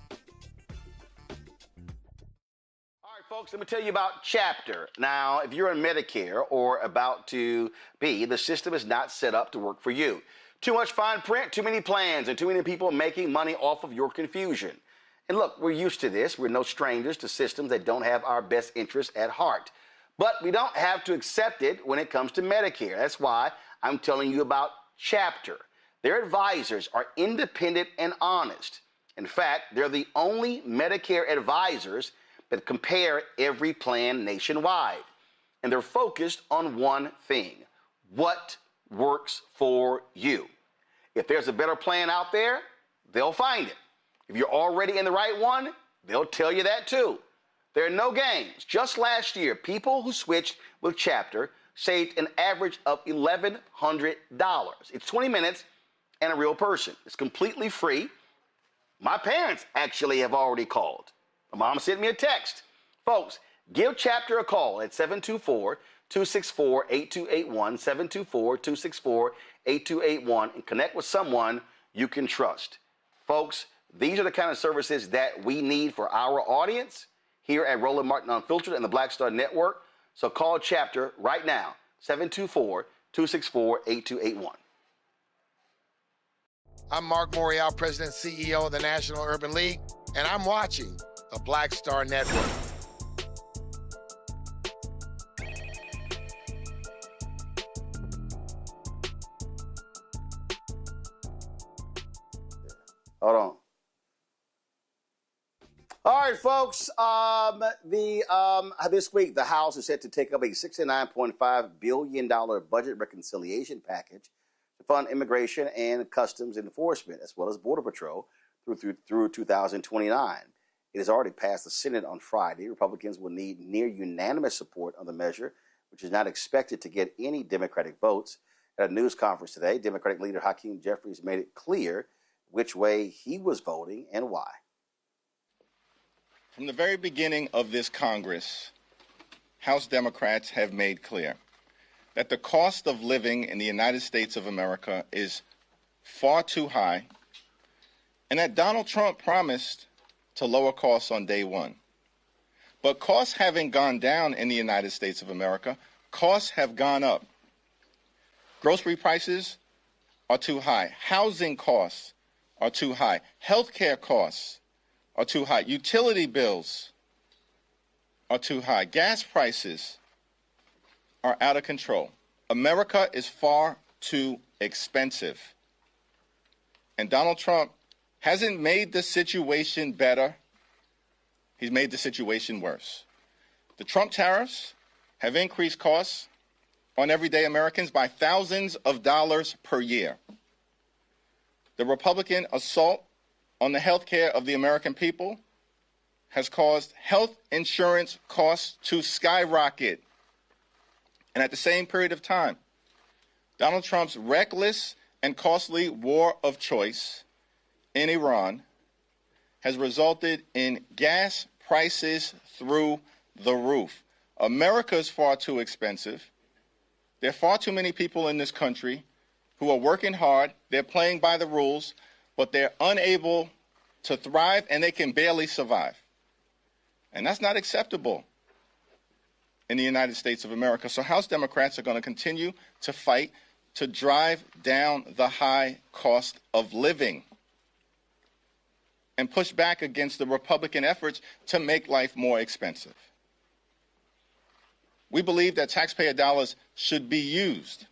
All right, folks, let me tell you about Chapter. Now, if you're on Medicare or about to be, the system is not set up to work for you. Too much fine print, too many plans, and too many people making money off of your confusion. And look, we're used to this. We're no strangers to systems that don't have our best interests at heart. But we don't have to accept it when it comes to Medicare. That's why I'm telling you about Chapter. Their advisors are independent and honest. In fact, they're the only Medicare advisors that compare every plan nationwide. And they're focused on one thing: what works for you. If there's a better plan out there, they'll find it. If you're already in the right one, they'll tell you that too. There are no games. Just last year, people who switched with Chapter saved an average of $1,100. It's 20 minutes and a real person. It's completely free. My parents actually have already called. My mom sent me a text. Folks, give Chapter a call at 724-264-8281, 724-264-8281, and connect with someone you can trust. Folks, these are the kind of services that we need for our audience here at Roland Martin Unfiltered and the Black Star Network. So call Chapter right now, 724-264-8281. I'm Mark Morial, President and CEO of the National Urban League, and I'm watching the Black Star Network. Hold on. All right, folks. This week, the House is set to take up a $69.5 billion budget reconciliation package to fund immigration and customs enforcement, as well as Border Patrol, through 2029. It has already passed the Senate on Friday. Republicans will need near unanimous support on the measure, which is not expected to get any Democratic votes. At a news conference today, Democratic leader Hakeem Jeffries made it clear which way he was voting and why. From the very beginning of this Congress, House Democrats have made clear that the cost of living in the United States of America is far too high, and that Donald Trump promised to lower costs on day one. But costs haven't gone down in the United States of America. Costs have gone up. Grocery prices are too high. Housing costs are too high. Healthcare costs are too high. Utility bills are too high. Gas prices are out of control. America is far too expensive. And Donald Trump hasn't made the situation better. He's made the situation worse. The Trump tariffs have increased costs on everyday Americans by thousands of dollars per year. The Republican assault on the health care of the American people has caused health insurance costs to skyrocket. And at the same period of time, Donald Trump's reckless and costly war of choice in Iran has resulted in gas prices through the roof. America is far too expensive. There are far too many people in this country who are working hard, they're playing by the rules, but they're unable to thrive and they can barely survive. And that's not acceptable in the United States of America. So House Democrats are going to continue to fight to drive down the high cost of living and push back against the Republican efforts to make life more expensive. We believe that taxpayer dollars should be used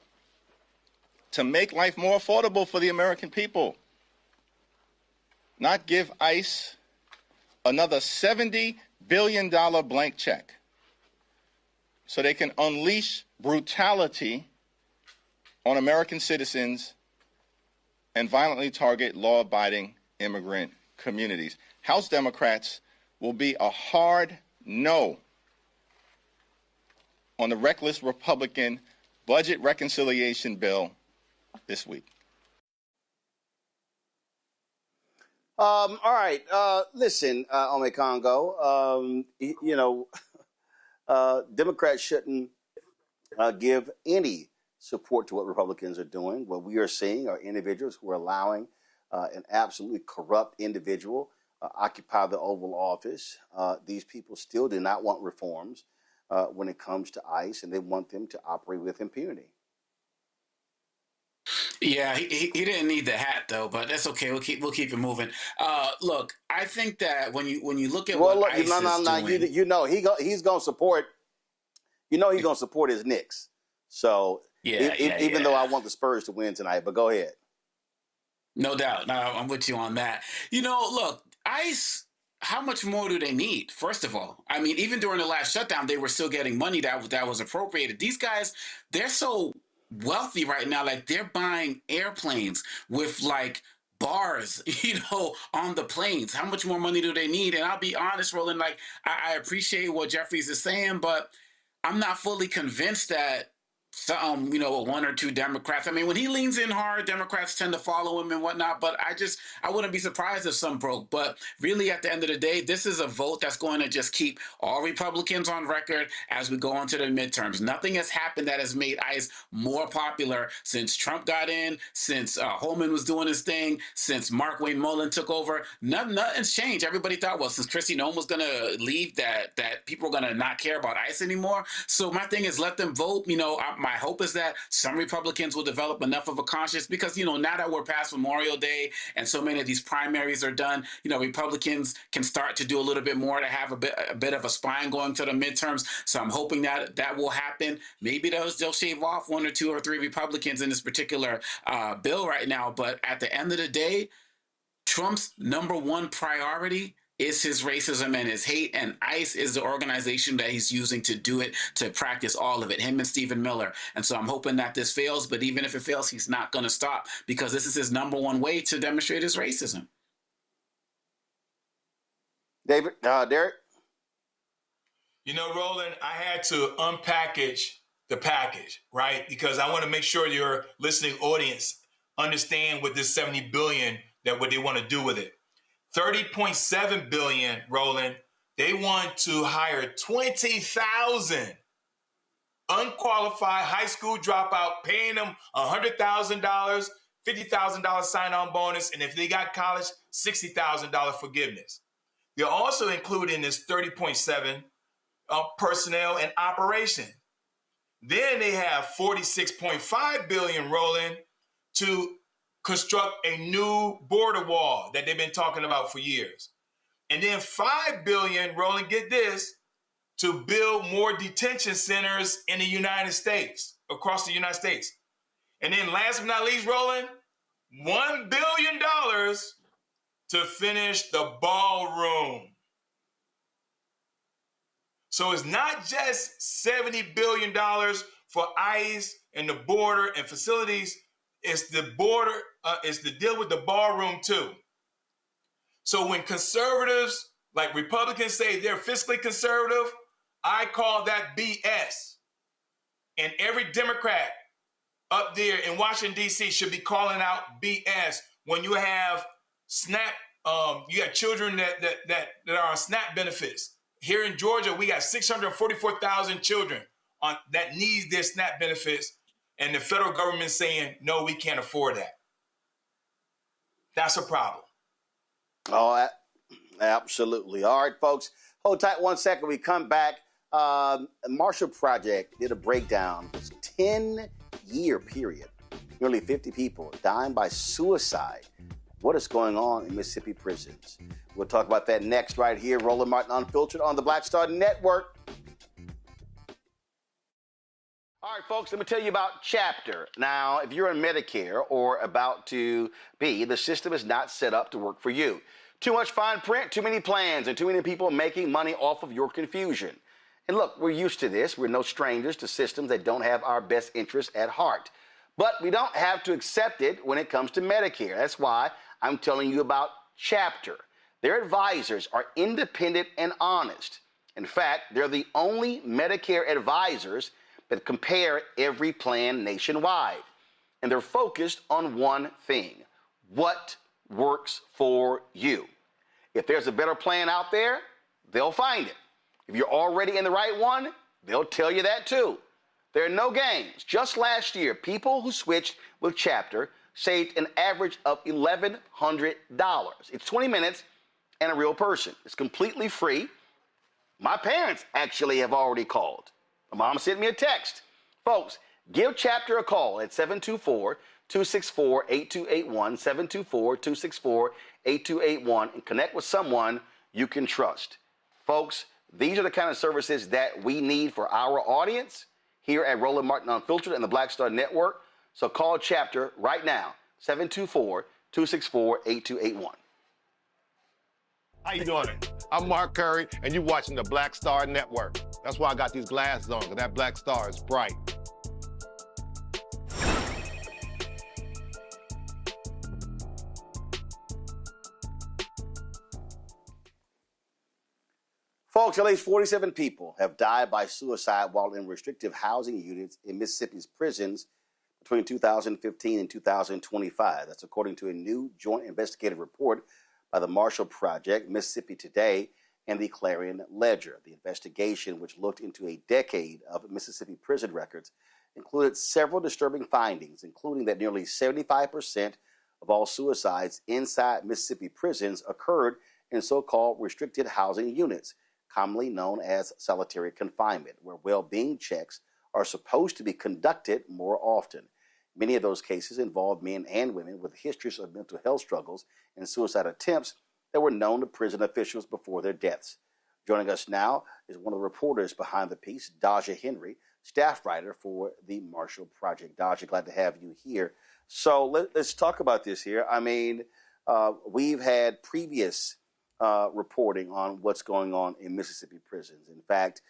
to make life more affordable for the American people, not give ICE another $70 billion blank check so they can unleash brutality on American citizens and violently target law-abiding immigrant communities. House Democrats will be a hard no on the reckless Republican budget reconciliation bill this week. All right. Listen, Ome Congo, Democrats shouldn't give any support to what Republicans are doing. What we are seeing are individuals who are allowing an absolutely corrupt individual occupy the Oval Office. These people still do not want reforms when it comes to ICE, and they want them to operate with impunity. Yeah, he didn't need the hat though, but that's okay. We'll keep it moving. Look, I think that when you look at what ICE is doing, he's going to support. He's going to support his Knicks. So even though I want the Spurs to win tonight, but go ahead. No doubt. No, I'm with you on that. Look, ICE. How much more do they need? First of all, I mean, even during the last shutdown, they were still getting money that was appropriated. These guys, they're so wealthy right now, like they're buying airplanes with like bars, on the planes. How much more money do they need? And I'll be honest, Roland, like I appreciate what Jeffries is saying, but I'm not fully convinced that one or two Democrats. I mean, when he leans in hard, Democrats tend to follow him and whatnot, but I wouldn't be surprised if some broke. But really, at the end of the day, this is a vote that's going to just keep all Republicans on record as we go into the midterms. Nothing has happened that has made ICE more popular since Trump got in, since Holman was doing his thing, since Mark Wayne Mullen took over. Nothing's changed. Everybody thought, well, since Kristi Noem was going to leave, that people are going to not care about ICE anymore. So my thing is, let them vote. my hope is that some Republicans will develop enough of a conscience because, now that we're past Memorial Day and so many of these primaries are done, Republicans can start to do a little bit more to have a bit of a spine going to the midterms. So I'm hoping that will happen. Maybe they'll shave off 1 or 2 or 3 Republicans in this particular bill right now. But at the end of the day, Trump's #1 priority is his racism and his hate, and ICE is the organization that he's using to do it, to practice all of it, him and Stephen Miller. And so I'm hoping that this fails, but even if it fails, he's not going to stop because this is his #1 way to demonstrate his racism. Derek? Roland, I had to unpackage the package, right? Because I want to make sure your listening audience understand what this $70 billion, what they want to do with it. $30.7 billion, Roland, they want to hire 20,000 unqualified high school dropout, paying them $100,000, $50,000 sign-on bonus, and if they got college, $60,000 forgiveness. They're also including this 30.7 personnel and operation. Then they have $46.5 billion, Roland, to construct a new border wall that they've been talking about for years. And then $5 billion, Roland, get this, to build more detention centers in the United States, across the United States. And then last but not least, Roland, $1 billion to finish the ballroom. So it's not just $70 billion for ICE and the border and facilities. It's the border, it's the deal with the ballroom too. So when conservatives, like Republicans, say they're fiscally conservative, I call that BS. And every Democrat up there in Washington, D.C. should be calling out BS when you have SNAP, you got children that are on SNAP benefits. Here in Georgia, we got 644,000 children that need their SNAP benefits, and the federal government saying, no, we can't afford that. That's a problem. Oh, absolutely. All right, folks, hold tight 1 second. We come back. Marshall Project did a breakdown. It's a 10-year period. Nearly 50 people dying by suicide. What is going on in Mississippi prisons? We'll talk about that next right here. Roland Martin Unfiltered on the Black Star Network. All right, folks, let me tell you about Chapter. Now, if you're on Medicare or about to be, the system is not set up to work for you. Too much fine print, too many plans, and too many people making money off of your confusion. And look, we're used to this. We're no strangers to systems that don't have our best interests at heart. But we don't have to accept it when it comes to Medicare. That's why I'm telling you about Chapter. Their advisors are independent and honest. In fact, they're the only Medicare advisors that compare every plan nationwide. And they're focused on one thing: what works for you. If there's a better plan out there, they'll find it. If you're already in the right one, they'll tell you that too. There are no games. Just last year, people who switched with Chapter saved an average of $1,100. It's 20 minutes and a real person. It's completely free. My parents actually have already called. My mom sent me a text. Folks, give Chapter a call at 724-264-8281, 724-264-8281, and connect with someone you can trust. Folks, these are the kind of services that we need for our audience here at Roland Martin Unfiltered and the Black Star Network. So call Chapter right now, 724-264-8281. How you doing? I'm Mark Curry, and you're watching the Black Star Network. That's why I got these glasses on, because that black star is bright. Folks, at least 47 people have died by suicide while in restrictive housing units in Mississippi's prisons between 2015 and 2025. That's according to a new joint investigative report by the Marshall Project, Mississippi Today, and the Clarion Ledger. The investigation, which looked into a decade of Mississippi prison records, included several disturbing findings, including that nearly 75% of all suicides inside Mississippi prisons occurred in so-called restricted housing units, commonly known as solitary confinement, where well-being checks are supposed to be conducted more often. Many of those cases involve men and women with histories of mental health struggles and suicide attempts that were known to prison officials before their deaths. Joining us now is one of the reporters behind the piece, Daja Henry, staff writer for the Marshall Project. Daja, glad to have you here. So let's talk about this here. I mean, we've had previous reporting on what's going on in Mississippi prisons. In fact,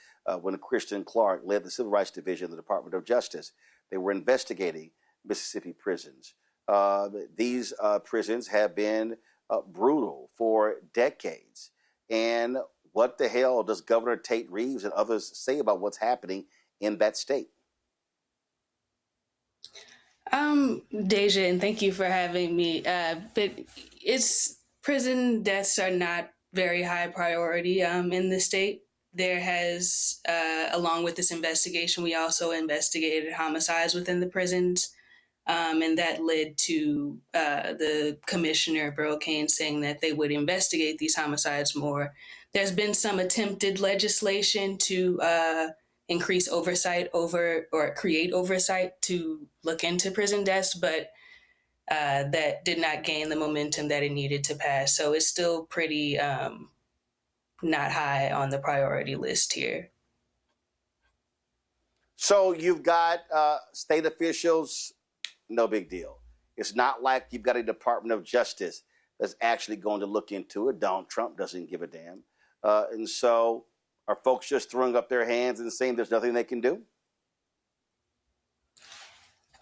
when Kristen Clark led the Civil Rights Division of the Department of Justice, they were investigating Mississippi prisons. These prisons have been brutal for decades. And what the hell does Governor Tate Reeves and others say about what's happening in that state? Deja, and thank you for having me. But prison deaths are not very high priority in the state. There has, along with this investigation, we also investigated homicides within the prisons. And that led to the commissioner, Burl Cain, saying that they would investigate these homicides more. There's been some attempted legislation to increase oversight or create oversight to look into prison deaths, but that did not gain the momentum that it needed to pass. So it's still pretty not high on the priority list here. So you've got state officials, no big deal. It's not like you've got a Department of Justice that's actually going to look into it. Donald Trump doesn't give a damn. And so are folks just throwing up their hands and saying there's nothing they can do?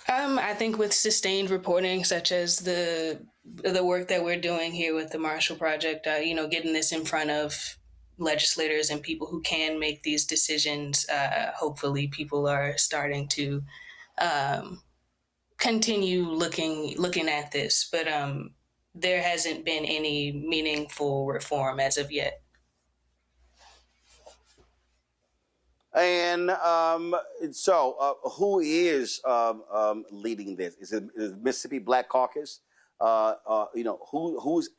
I think with sustained reporting, such as the work that we're doing here with the Marshall Project, getting this in front of legislators and people who can make these decisions, hopefully people are starting to continue looking at this. But there hasn't been any meaningful reform as of yet. And so who is leading this? Is it Mississippi Black Caucus? Who's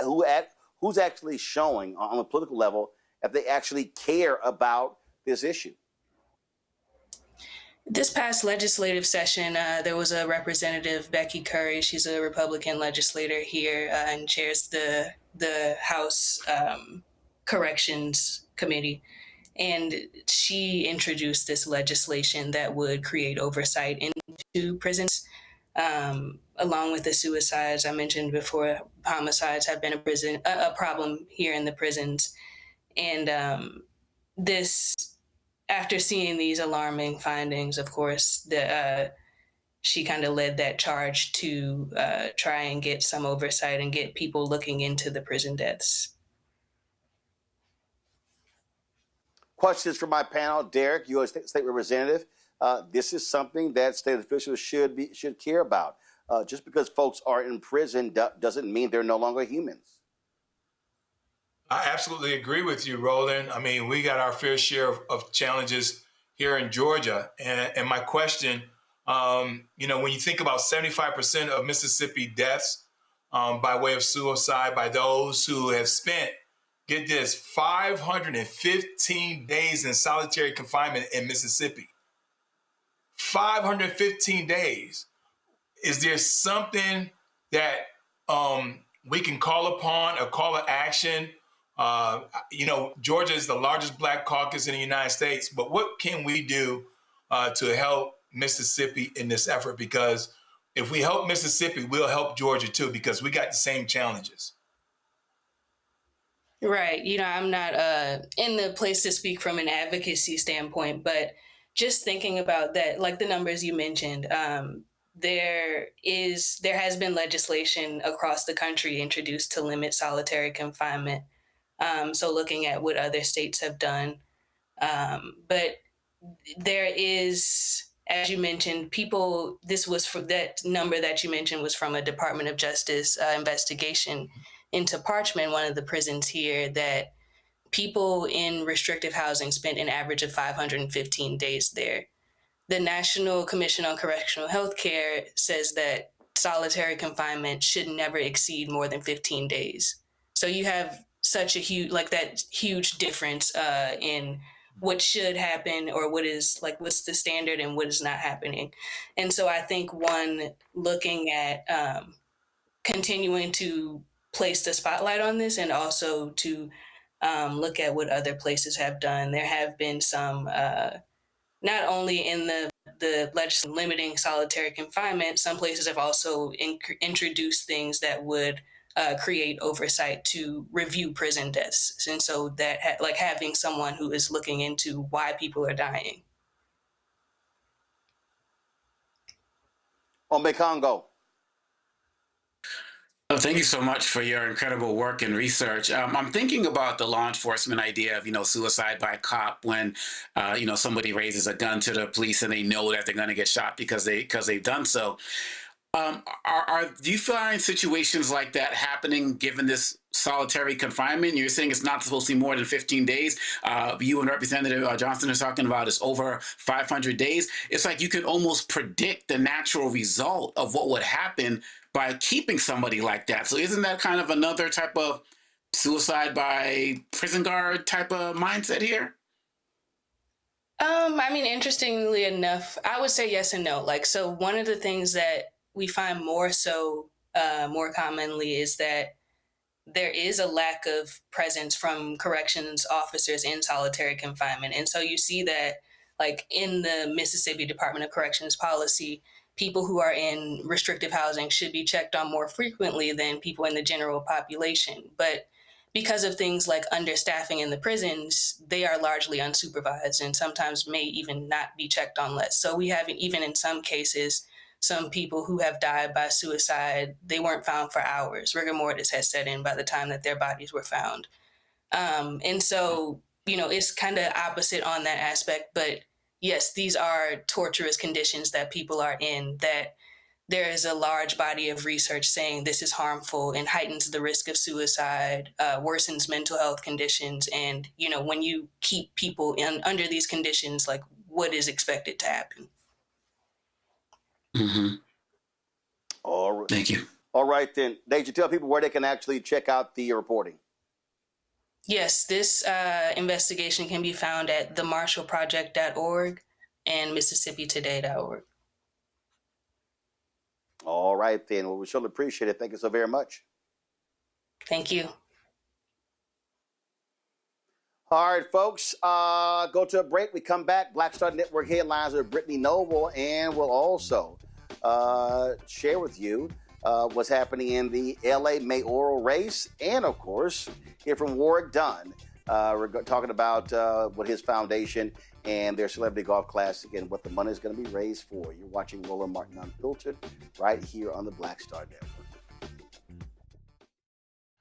actually showing on a political level that they actually care about this issue? This past legislative session, there was a representative, Becky Curry. She's a Republican legislator here and chairs the House Corrections Committee. And she introduced this legislation that would create oversight into prisons, along with the suicides I mentioned before. Homicides have been a problem here in the prisons, and after seeing these alarming findings, of course, she kind of led that charge to try and get some oversight and get people looking into the prison deaths. Questions from my panel. Derek, U.S. State Representative. This is something that state officials should care about. Just because folks are in prison doesn't mean they're no longer humans. I absolutely agree with you, Roland. I mean, we got our fair share of challenges here in Georgia. And my question, when you think about 75% of Mississippi deaths by way of suicide by those who have spent, get this, 515 days in solitary confinement in Mississippi. 515 days. Is there something that we can call upon, a call to action? Georgia is the largest Black caucus in the United States, but what can we do to help Mississippi in this effort? Because if we help Mississippi, we'll help Georgia too, because we got the same challenges. Right. I'm not in the place to speak from an advocacy standpoint, but just thinking about that, like the numbers you mentioned, there has been legislation across the country introduced to limit solitary confinement. So looking at what other states have done. But there is, as you mentioned, that number that you mentioned was from a Department of Justice investigation into Parchman, one of the prisons here, that people in restrictive housing spent an average of 515 days there. The National Commission on Correctional Health Care says that solitary confinement should never exceed more than 15 days. So you have such a huge difference in what should happen or what is like what's the standard and what is not happening. And so I think one looking at continuing to place the spotlight on this and also to look at what other places have done. There have been some, not only in the legislation limiting solitary confinement, some places have also introduced things that would create oversight to review prison deaths. And so that like having someone who is looking into why people are dying. Congo. Well, thank you so much for your incredible work and research. I'm thinking about the law enforcement idea of, suicide by cop when, somebody raises a gun to the police and they know that they're going to get shot because they've done so. Do you find situations like that happening given this solitary confinement? You're saying it's not supposed to be more than 15 days. You and Representative Johnson are talking about it's over 500 days. It's like you can almost predict the natural result of what would happen by keeping somebody like that. So isn't that kind of another type of suicide by prison guard type of mindset here? Interestingly enough, I would say yes and no. So one of the things that we find more commonly is that there is a lack of presence from corrections officers in solitary confinement. And so you see that in the Mississippi Department of Corrections policy, people who are in restrictive housing should be checked on more frequently than people in the general population. But because of things like understaffing in the prisons, they are largely unsupervised and sometimes may even not be checked on less. So we have, even in some cases, some people who have died by suicide, they weren't found for hours. Rigor mortis has set in by the time that their bodies were found. And so, it's kind of opposite on that aspect. But yes, these are torturous conditions that people are in, that there is a large body of research saying this is harmful and heightens the risk of suicide, worsens mental health conditions. And, when you keep people under these conditions, what is expected to happen? Mm-hmm. All right. Thank you. All right, then. Deja, tell people where they can actually check out the reporting. Yes, this investigation can be found at themarshallproject.org and MississippiToday.org. All right, then. Well, we surely appreciate it. Thank you so very much. Thank you. All right, folks, go to a break. We come back. Black Star Network headlines with Brittany Noble, and we'll also share with you what's happening in the LA mayoral race, and, of course, hear from Ward Dunn. We're talking about what his foundation and their Celebrity Golf Classic and what the money is going to be raised for. You're watching Roland Martin Unfiltered right here on the Black Star Network.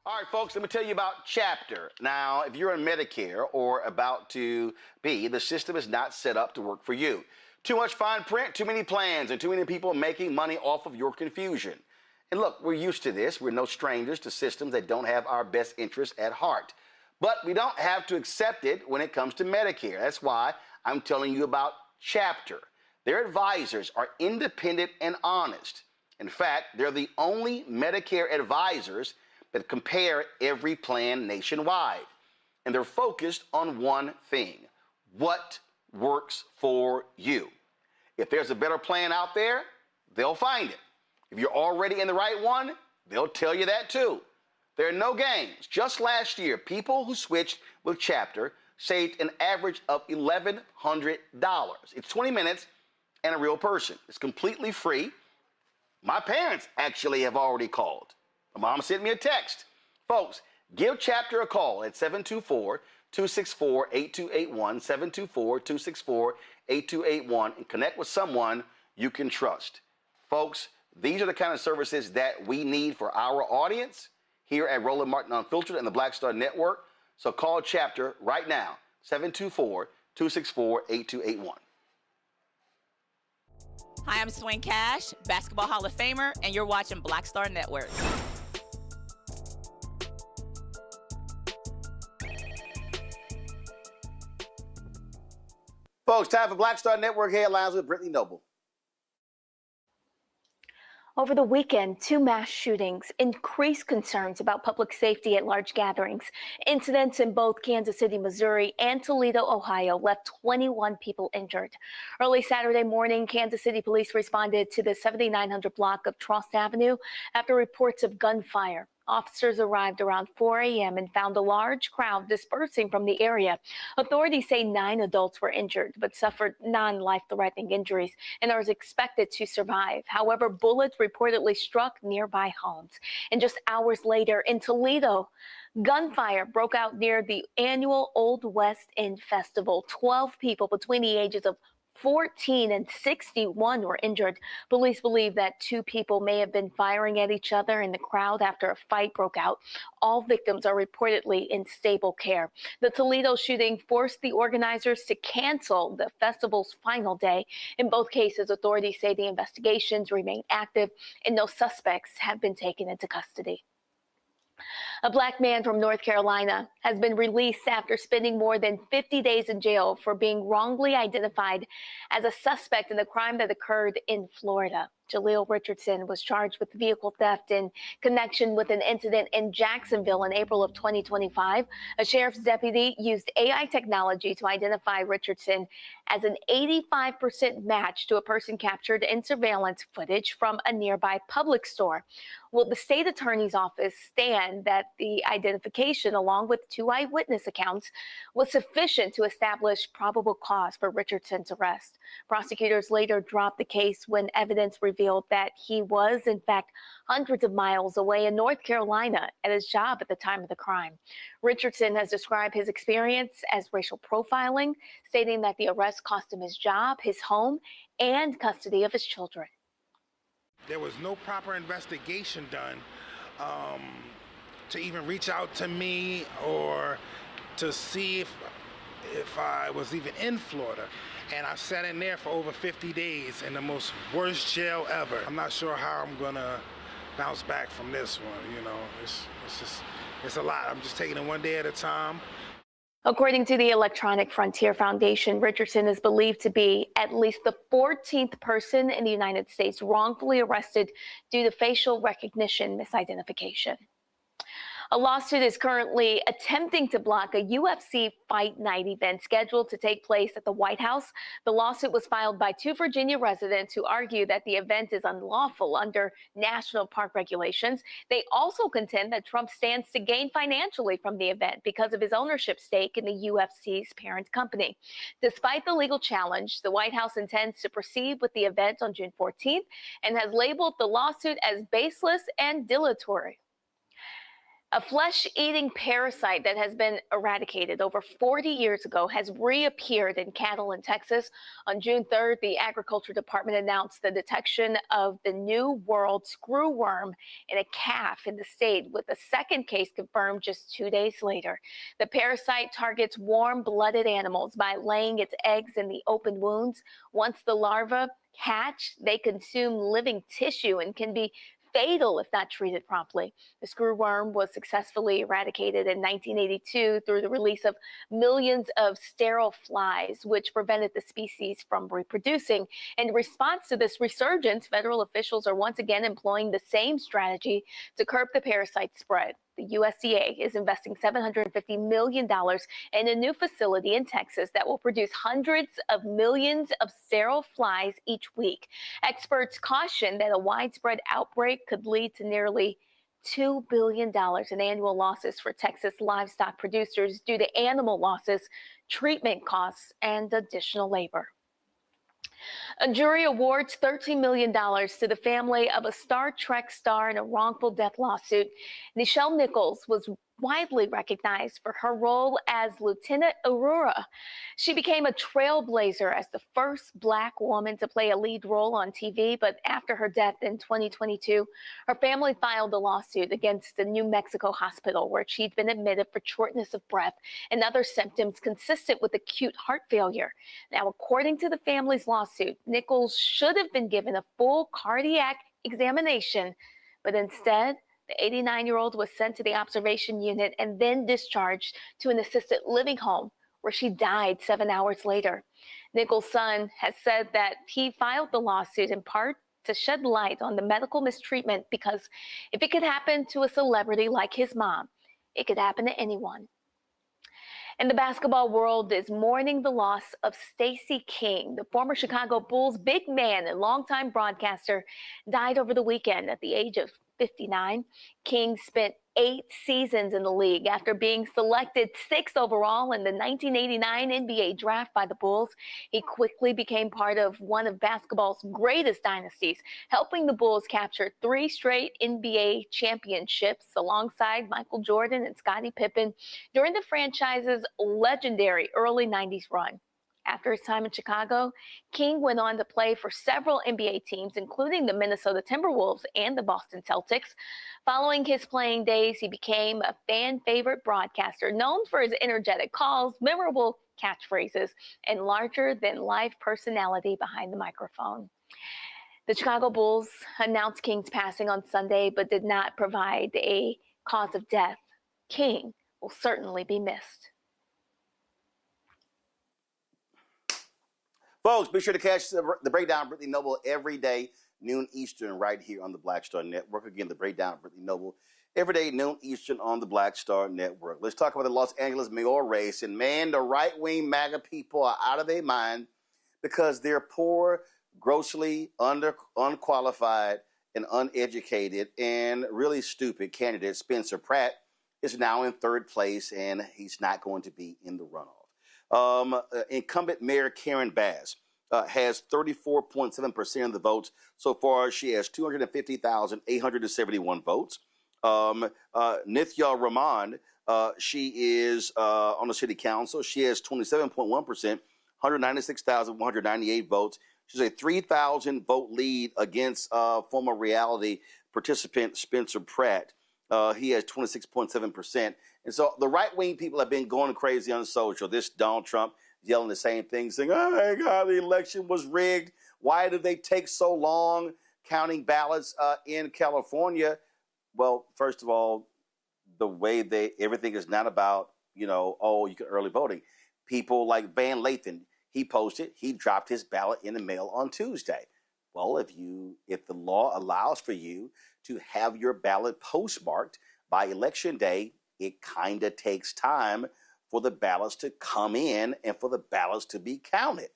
All right, folks, let me tell you about Chapter. Now, if you're on Medicare or about to be, the system is not set up to work for you. Too much fine print, too many plans, and too many people making money off of your confusion. And look, we're used to this. We're no strangers to systems that don't have our best interests at heart. But we don't have to accept it when it comes to Medicare. That's why I'm telling you about Chapter. Their advisors are independent and honest. In fact, they're the only Medicare advisors that compare every plan nationwide. And they're focused on one thing: what works for you. If there's a better plan out there, they'll find it. If you're already in the right one, they'll tell you that too. There are no games. Just last year, people who switched with Chapter saved an average of $1,100. It's 20 minutes and a real person. It's completely free. My parents actually have already called. My mom sent me a text. Folks, give Chapter a call at 724-264-8281, 724-264-8281, and connect with someone you can trust. Folks, these are the kind of services that we need for our audience here at Roland Martin Unfiltered and the Black Star Network. So call Chapter right now, 724-264-8281. Hi, I'm Swing Cash, Basketball Hall of Famer, and you're watching Black Star Network. Folks, time for Black Star Network headlines with Brittany Noble. Over the weekend, 2 mass shootings increased concerns about public safety at large gatherings. Incidents in both Kansas City, Missouri and Toledo, Ohio left 21 people injured. Early Saturday morning, Kansas City police responded to the 7900 block of Trost Avenue after reports of gunfire. Officers arrived around 4 a.m. and found a large crowd dispersing from the area. Authorities say 9 adults were injured but suffered non-life-threatening injuries and are expected to survive. However, bullets reportedly struck nearby homes. And just hours later in Toledo, gunfire broke out near the annual Old West End Festival. 12 people between the ages of 14 and 61 were injured. Police believe that 2 people may have been firing at each other in the crowd after a fight broke out. All victims are reportedly in stable care. The Toledo shooting forced the organizers to cancel the festival's final day. In both cases, authorities say the investigations remain active and no suspects have been taken into custody. A black man from North Carolina has been released after spending more than 50 days in jail for being wrongly identified as a suspect in the crime that occurred in Florida. Jaleel Richardson was charged with vehicle theft in connection with an incident in Jacksonville in April of 2025. A sheriff's deputy used AI technology to identify Richardson as an 85% match to a person captured in surveillance footage from a nearby Publix store. Will the state attorney's office stand that the identification, along with 2 eyewitness accounts, was sufficient to establish probable cause for Richardson's arrest? Prosecutors later dropped the case when evidence revealed that he was, in fact, hundreds of miles away in North Carolina at his job at the time of the crime. Richardson has described his experience as racial profiling, stating that the arrest cost him his job, his home, and custody of his children. There was no proper investigation done to even reach out to me or to see if I was even in Florida. And I sat in there for over 50 days in the most worst jail ever. I'm not sure how I'm gonna bounce back from this one, you know. It's a lot. I'm just taking it one day at a time. According to the Electronic Frontier Foundation, Richardson is believed to be at least the 14th person in the United States wrongfully arrested due to facial recognition misidentification. A lawsuit is currently attempting to block a UFC Fight Night event scheduled to take place at the White House. The lawsuit was filed by 2 Virginia residents who argue that the event is unlawful under national park regulations. They also contend that Trump stands to gain financially from the event because of his ownership stake in the UFC's parent company. Despite the legal challenge, the White House intends to proceed with the event on June 14th and has labeled the lawsuit as baseless and dilatory. A flesh-eating parasite that has been eradicated over 40 years ago has reappeared in cattle in Texas. On June 3rd, the Agriculture Department announced the detection of the New World screwworm in a calf in the state, with a second case confirmed just 2 days later. The parasite targets warm-blooded animals by laying its eggs in the open wounds. Once the larvae hatch, they consume living tissue and can be fatal if not treated promptly. The screwworm was successfully eradicated in 1982 through the release of millions of sterile flies, which prevented the species from reproducing. In response to this resurgence, federal officials are once again employing the same strategy to curb the parasite spread. The USDA is investing $750 million in a new facility in Texas that will produce hundreds of millions of sterile flies each week. Experts caution that a widespread outbreak could lead to nearly $2 billion in annual losses for Texas livestock producers due to animal losses, treatment costs, and additional labor. A jury awards $13 million to the family of a Star Trek star in a wrongful death lawsuit. Nichelle Nichols was widely recognized for her role as Lieutenant Aurora. She became a trailblazer as the first Black woman to play a lead role on TV, but after her death in 2022, her family filed a lawsuit against the New Mexico hospital where she'd been admitted for shortness of breath and other symptoms consistent with acute heart failure. Now, according to the family's lawsuit, Nichols should have been given a full cardiac examination, but instead, the 89-year-old was sent to the observation unit and then discharged to an assisted living home where she died 7 hours later. Nichols' son has said that he filed the lawsuit in part to shed light on the medical mistreatment, because if it could happen to a celebrity like his mom, it could happen to anyone. And the basketball world is mourning the loss of Stacey King. The former Chicago Bulls big man and longtime broadcaster died over the weekend at the age of 59. King spent 8 seasons in the league after being selected 6th overall in the 1989 NBA draft by the Bulls. He quickly became part of one of basketball's greatest dynasties, helping the Bulls capture 3 straight NBA championships alongside Michael Jordan and Scottie Pippen during the franchise's legendary early 90s run. After his time in Chicago, King went on to play for several NBA teams, including the Minnesota Timberwolves and the Boston Celtics. Following his playing days, he became a fan favorite broadcaster known for his energetic calls, memorable catchphrases, and larger-than-life personality behind the microphone. The Chicago Bulls announced King's passing on Sunday, but did not provide a cause of death. King will certainly be missed. Folks, be sure to catch the Breakdown Brittany Noble every day, noon Eastern, right here on the Black Star Network. Again, the Breakdown Brittany Noble every day, noon Eastern on the Black Star Network. Let's talk about the Los Angeles mayoral race. And, man, the right-wing MAGA people are out of their mind because they're poor, grossly unqualified, and uneducated, and really stupid candidate Spencer Pratt is now in 3rd place, and he's not going to be in the runoff. Incumbent Mayor Karen Bass has 34.7% of the votes. So far, she has 250,871 votes. Nithya Rahman, she is on the city council. She has 27.1%, 196,198 votes. She's a 3,000 vote lead against former reality participant Spencer Pratt. He has 26.7%. And so the right-wing people have been going crazy on social. This Donald Trump yelling the same thing, saying, oh, my God, the election was rigged. Why did they take so long counting ballots in California? Well, first of all, the way everything is not about, you can early voting. People like Van Lathan, he posted, he dropped his ballot in the mail on Tuesday. Well, if the law allows for you to have your ballot postmarked by Election Day, it kind of takes time for the ballots to come in and for the ballots to be counted.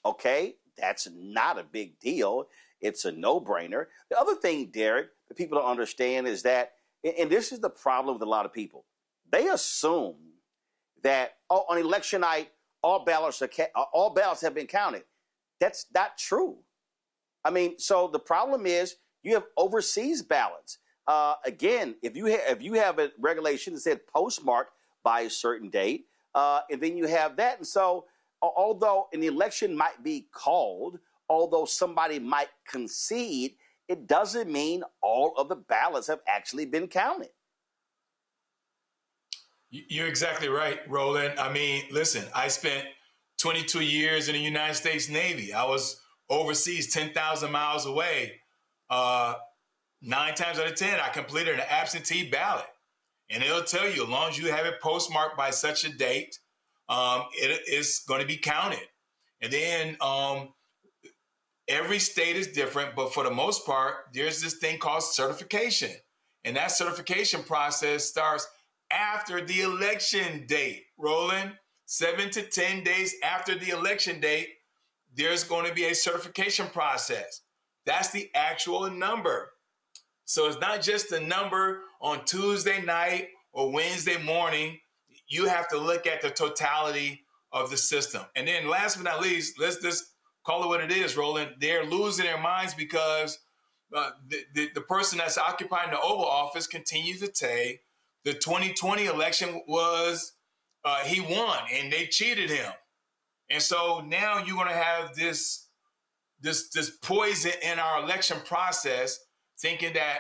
Okay, that's not a big deal. It's a no-brainer. The other thing, Derek, that people don't understand is that, and this is the problem with a lot of people, they assume that on election night, all ballots have been counted. That's not true. I mean, so the problem is you have overseas ballots. Again, if you have a regulation that said postmarked by a certain date, and then you have that. And so although an election might be called, although somebody might concede, it doesn't mean all of the ballots have actually been counted. You're exactly right, Roland. I mean, listen, I spent 22 years in the United States Navy. I was overseas 10,000 miles away. 9 times out of 10, I completed an absentee ballot. And it'll tell you, as long as you have it postmarked by such a date, it is going to be counted. And then every state is different, but for the most part, there's this thing called certification. And that certification process starts after the election date, Roland. 7 to 10 days after the election date, there's going to be a certification process. That's the actual number. So it's not just a number on Tuesday night or Wednesday morning. You have to look at the totality of the system. And then last but not least, let's just call it what it is, Roland. They're losing their minds because the person that's occupying the Oval Office continues to say the 2020 election was, he won and they cheated him. And so now you're going to have this poison in our election process, thinking that,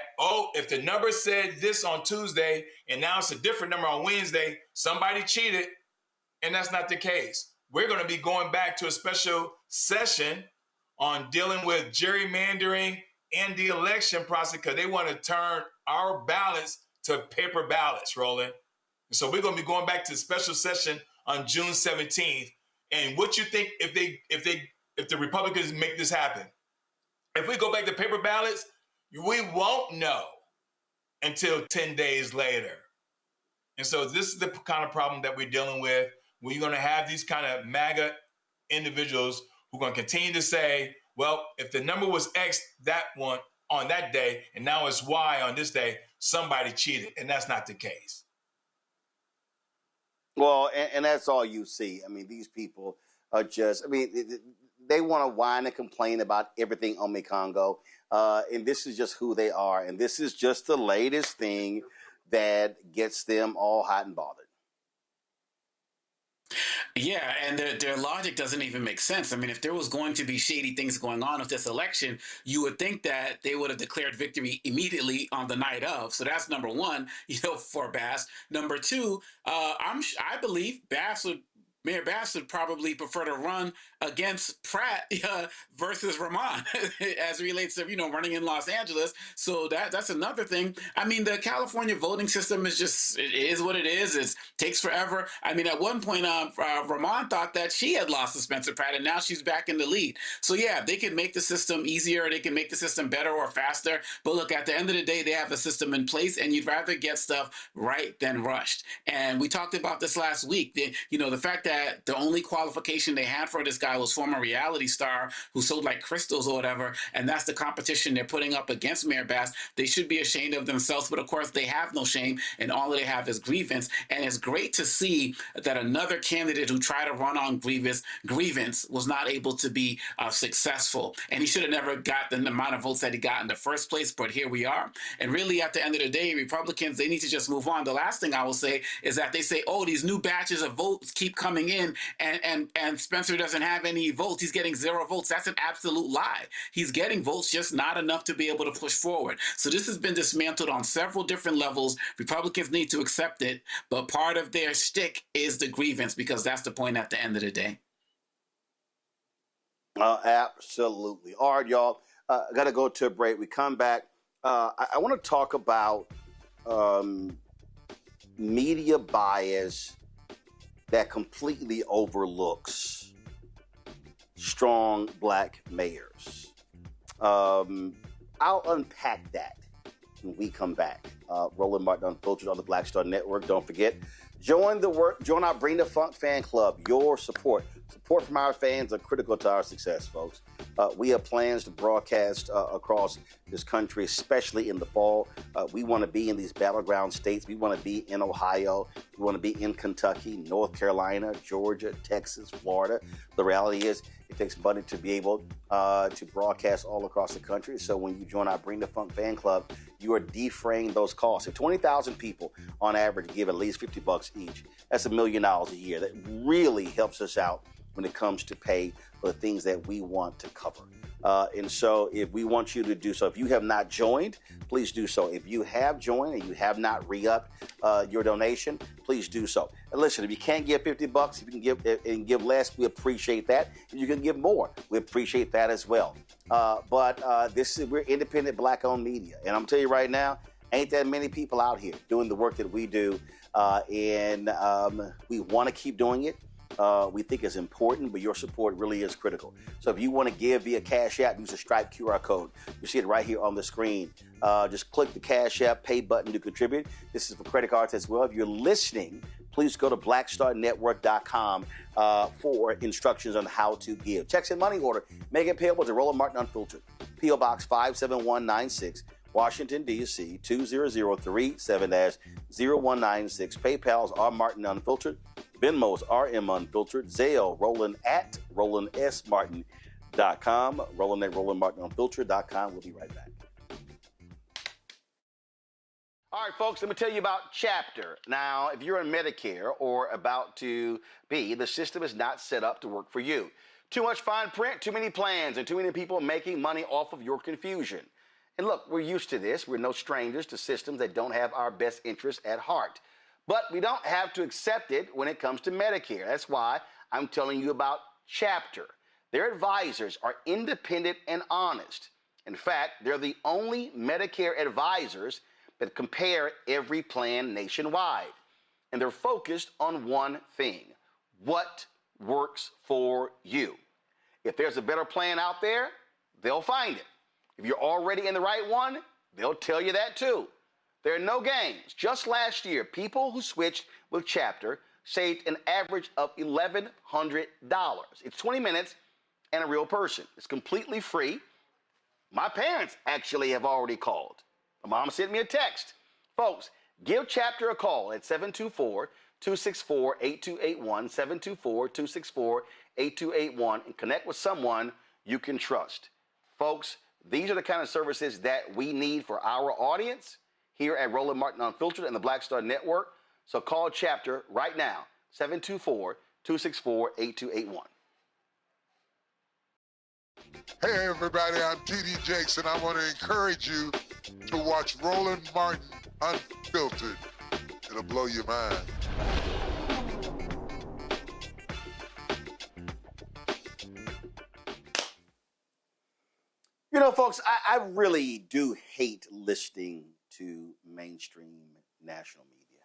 if the number said this on Tuesday and now it's a different number on Wednesday, somebody cheated, and that's not the case. We're going to be going back to a special session on dealing with gerrymandering and the election process because they want to turn our ballots to paper ballots, Roland. And so we're going to be going back to the special session on June 17th. And what you think if the Republicans make this happen? If we go back to paper ballots, we won't know until 10 days later. And so this is the kind of problem that we're dealing with, when you're going to have these kind of MAGA individuals who are going to continue to say, well, if the number was X that one on that day, and now it's Y on this day, somebody cheated. And that's not the case. Well, and that's all you see. I mean, these people are just, they want to whine and complain about everything on Congo. And this is just who they are. And this is just the latest thing that gets them all hot and bothered. Yeah, and their logic doesn't even make sense. I mean, if there was going to be shady things going on with this election, you would think that they would have declared victory immediately on the night of. So that's number one, for Bass. Number two, I believe Mayor Bass would probably prefer to run against Pratt versus Ramon as it relates to, running in Los Angeles. So that's another thing. I mean, the California voting system is just, it is what it is. It takes forever. I mean, at one point, Ramon thought that she had lost to Spencer Pratt, and now she's back in the lead. So yeah, they can make the system easier. They can make the system better or faster. But look, at the end of the day, they have the system in place, and you'd rather get stuff right than rushed. And we talked about this last week. The fact that the only qualification they had for this guy was former reality star who sold like crystals or whatever, and that's the competition they're putting up against Mayor Bass. They should be ashamed of themselves, but of course they have no shame, and all they have is grievance. And it's great to see that another candidate who tried to run on grievance was not able to be successful, and he should have never got the amount of votes that he got in the first place, but here we are. And really, at the end of the day, Republicans, they need to just move on. The last thing I will say is that they say, oh, these new batches of votes keep coming in, and Spencer doesn't have any votes. He's getting 0 votes. That's an absolute lie. He's getting votes, just not enough to be able to push forward. So this has been dismantled on several different levels. Republicans need to accept it, but part of their shtick is the grievance, because that's the point at the end of the day. Absolutely. All right, y'all. Got to go to a break. We come back. I want to talk about media bias that completely overlooks strong black mayors. I'll unpack that when we come back. Roland Martin Unfiltered on the Black Star Network. Don't forget, join our Bring the Funk fan club. Your support from our fans are critical to our success, folks. We have plans to broadcast across this country, especially in the fall. We want to be in these battleground states. We want to be in Ohio. We want to be in Kentucky, North Carolina, Georgia, Texas, Florida. The reality is, it takes money to be able to broadcast all across the country. So when you join our Bring the Funk fan club, you are defraying those costs. If 20,000 people on average give at least $50 each, that's $1 million a year. That really helps us out when it comes to pay for the things that we want to cover. And so if we want you to do so, if you have not joined, please do so. If you have joined and you have not re-upped your donation, please do so. And listen, if you can't give $50, if you can give less, we appreciate that. If you can give more, we appreciate that as well. But we're independent black-owned media. And I'm telling you right now, ain't that many people out here doing the work that we do. And we want to keep doing it. We think it's important, but your support really is critical. So if you want to give via Cash App, use the Stripe QR code. You see it right here on the screen. Just click the Cash App pay button to contribute. This is for credit cards as well. If you're listening, please go to blackstarnetwork.com for instructions on how to give. Checks and money order. Make it payable to Roland Martin Unfiltered. P.O. Box 57196. Washington, D.C. 20037-0196. PayPal's R. Martin Unfiltered. Venmo's RM Unfiltered. Zelle, Roland at RolandSMartin.com. Roland at RolandMartinUnfiltered.com. We'll be right back. All right, folks, let me tell you about Chapter. Now, if you're on Medicare or about to be, the system is not set up to work for you. Too much fine print, too many plans, and too many people making money off of your confusion. And look, we're used to this. We're no strangers to systems that don't have our best interests at heart. But we don't have to accept it when it comes to Medicare. That's why I'm telling you about Chapter. Their advisors are independent and honest. In fact, they're the only Medicare advisors that compare every plan nationwide. And they're focused on one thing: what works for you. If there's a better plan out there, they'll find it. If you're already in the right one, they'll tell you that too. There are no games. Just last year, people who switched with Chapter saved an average of $1,100. It's 20 minutes and a real person. It's completely free. My parents actually have already called. My mom sent me a text. Folks, give Chapter a call at 724-264-8281, 724-264-8281, and connect with someone you can trust. Folks, these are the kind of services that we need for our audience here at Roland Martin Unfiltered and the Black Star Network. So call Chapter right now, 724-264-8281. Hey everybody, I'm T.D. Jakes, and I want to encourage you to watch Roland Martin Unfiltered. It'll blow your mind. You know, folks, I really do hate listening to mainstream national media.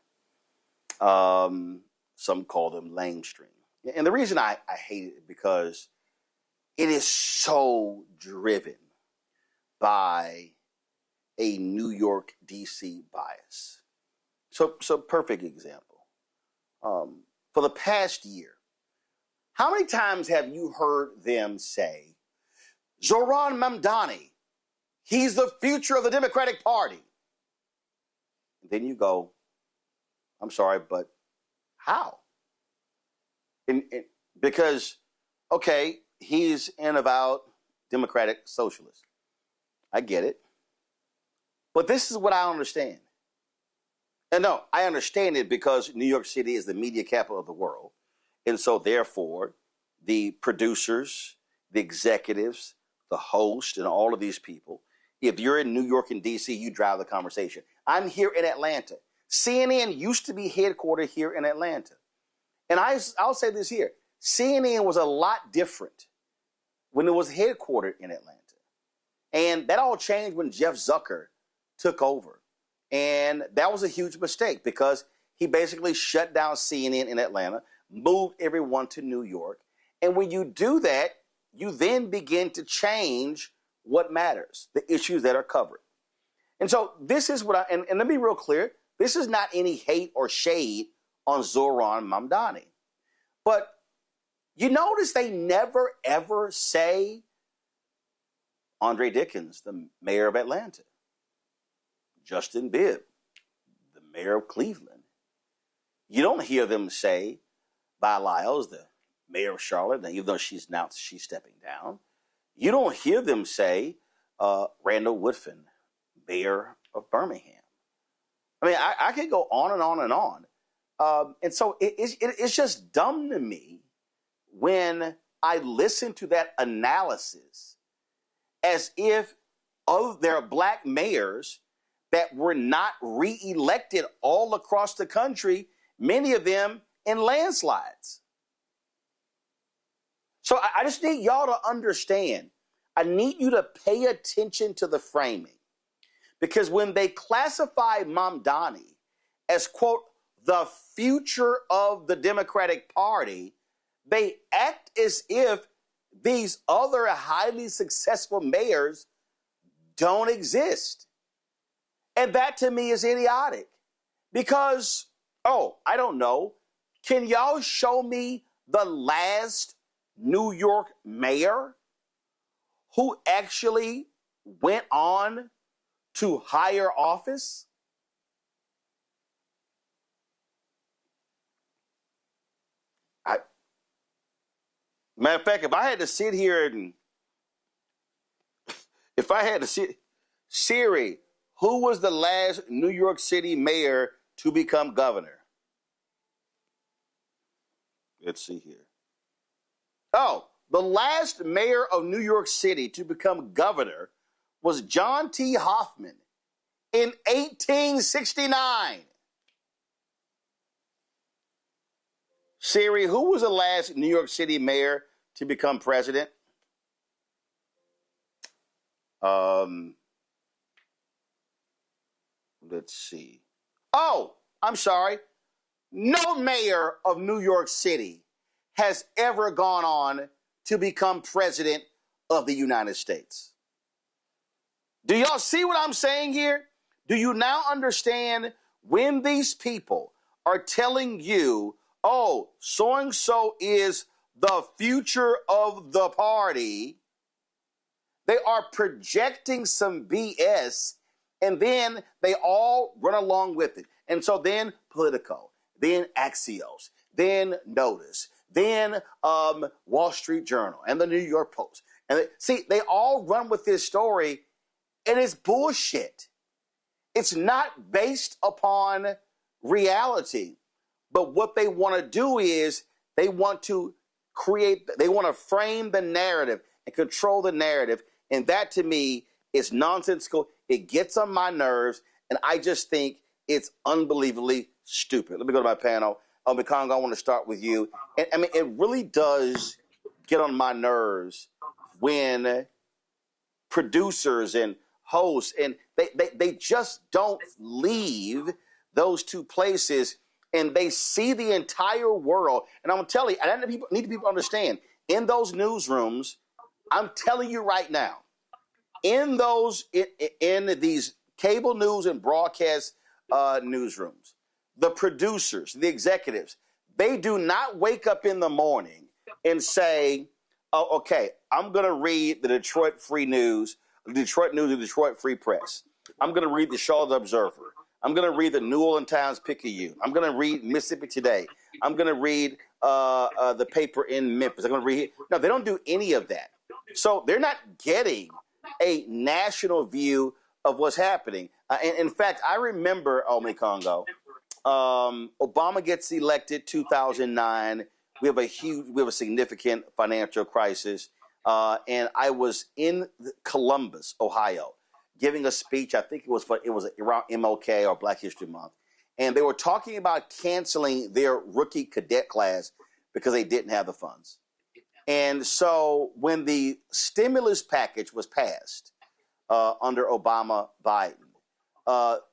Some call them lamestream. And the reason I hate it is because it is so driven by a New York, D.C. bias. So perfect example. For the past year, how many times have you heard them say, Zohran Mamdani, he's the future of the Democratic Party? And then you go, I'm sorry, but how? Because, okay, he's in about democratic socialists. I get it. But this is what I understand. And no, I understand it because New York City is the media capital of the world. And so therefore, the producers, the executives, the host, and all of these people, if you're in New York and D.C., you drive the conversation. I'm here in Atlanta. CNN used to be headquartered here in Atlanta. And I'll say this here. CNN was a lot different when it was headquartered in Atlanta. And that all changed when Jeff Zucker took over. And that was a huge mistake because he basically shut down CNN in Atlanta, moved everyone to New York. And when you do that, you then begin to change what matters, the issues that are covered. And so this is what and let me be real clear, this is not any hate or shade on Zohran Mamdani. But you notice they never, ever say Andre Dickens, the mayor of Atlanta, Justin Bibb, the mayor of Cleveland. You don't hear them say Vi Lyles, the mayor of Charlotte, even though she's announced she's stepping down. You don't hear them say Randall Woodfin, mayor of Birmingham. I mean, I could go on and on and on. And so it's just dumb to me when I listen to that analysis as if there are black mayors that were not reelected all across the country, many of them in landslides. So I just need y'all to understand. I need you to pay attention to the framing. Because when they classify Mamdani as, quote, the future of the Democratic Party, they act as if these other highly successful mayors don't exist. And that to me is idiotic. Because, I don't know, can y'all show me the last New York mayor who actually went on to higher office? Matter of fact, if I had to sit here and Siri, who was the last New York City mayor to become governor? Let's see here. The last mayor of New York City to become governor was John T. Hoffman in 1869. Siri, who was the last New York City mayor to become president? Let's see. I'm sorry. No mayor of New York City has ever gone on to become president of the United States. Do y'all see what I'm saying here? Do you now understand when these people are telling you, oh, so-and-so is the future of the party, they are projecting some BS, and then they all run along with it. And so then Politico, then Axios, then Notice, then Wall Street Journal, and the New York Post. And they all run with this story, and it's bullshit. It's not based upon reality. But what they want to do is they want to frame the narrative and control the narrative. And that, to me, is nonsensical. It gets on my nerves, and I just think it's unbelievably stupid. Let me go to my panel. Mikongo, I want to start with you. And, I mean, it really does get on my nerves when producers and hosts, and they just don't leave those two places, and they see the entire world. And I'm telling you, and I need people to understand, in those newsrooms, I'm telling you right now, in these cable news and broadcast newsrooms, the producers, the executives, they do not wake up in the morning and say, oh, okay, I'm going to read the Detroit Free News, the Detroit News, the Detroit Free Press. I'm going to read the Charlotte Observer. I'm going to read the New Orleans Times-Picayune. I'm going to read Mississippi Today. I'm going to read the paper in Memphis. I'm going to read. No, they don't do any of that. So they're not getting a national view of what's happening. In fact, I remember, Mikongo, Obama gets elected 2009. We have a significant financial crisis. And I was in Columbus, Ohio, giving a speech. I think it was around MLK or Black History Month. And they were talking about canceling their rookie cadet class because they didn't have the funds. And so when the stimulus package was passed under Obama Biden,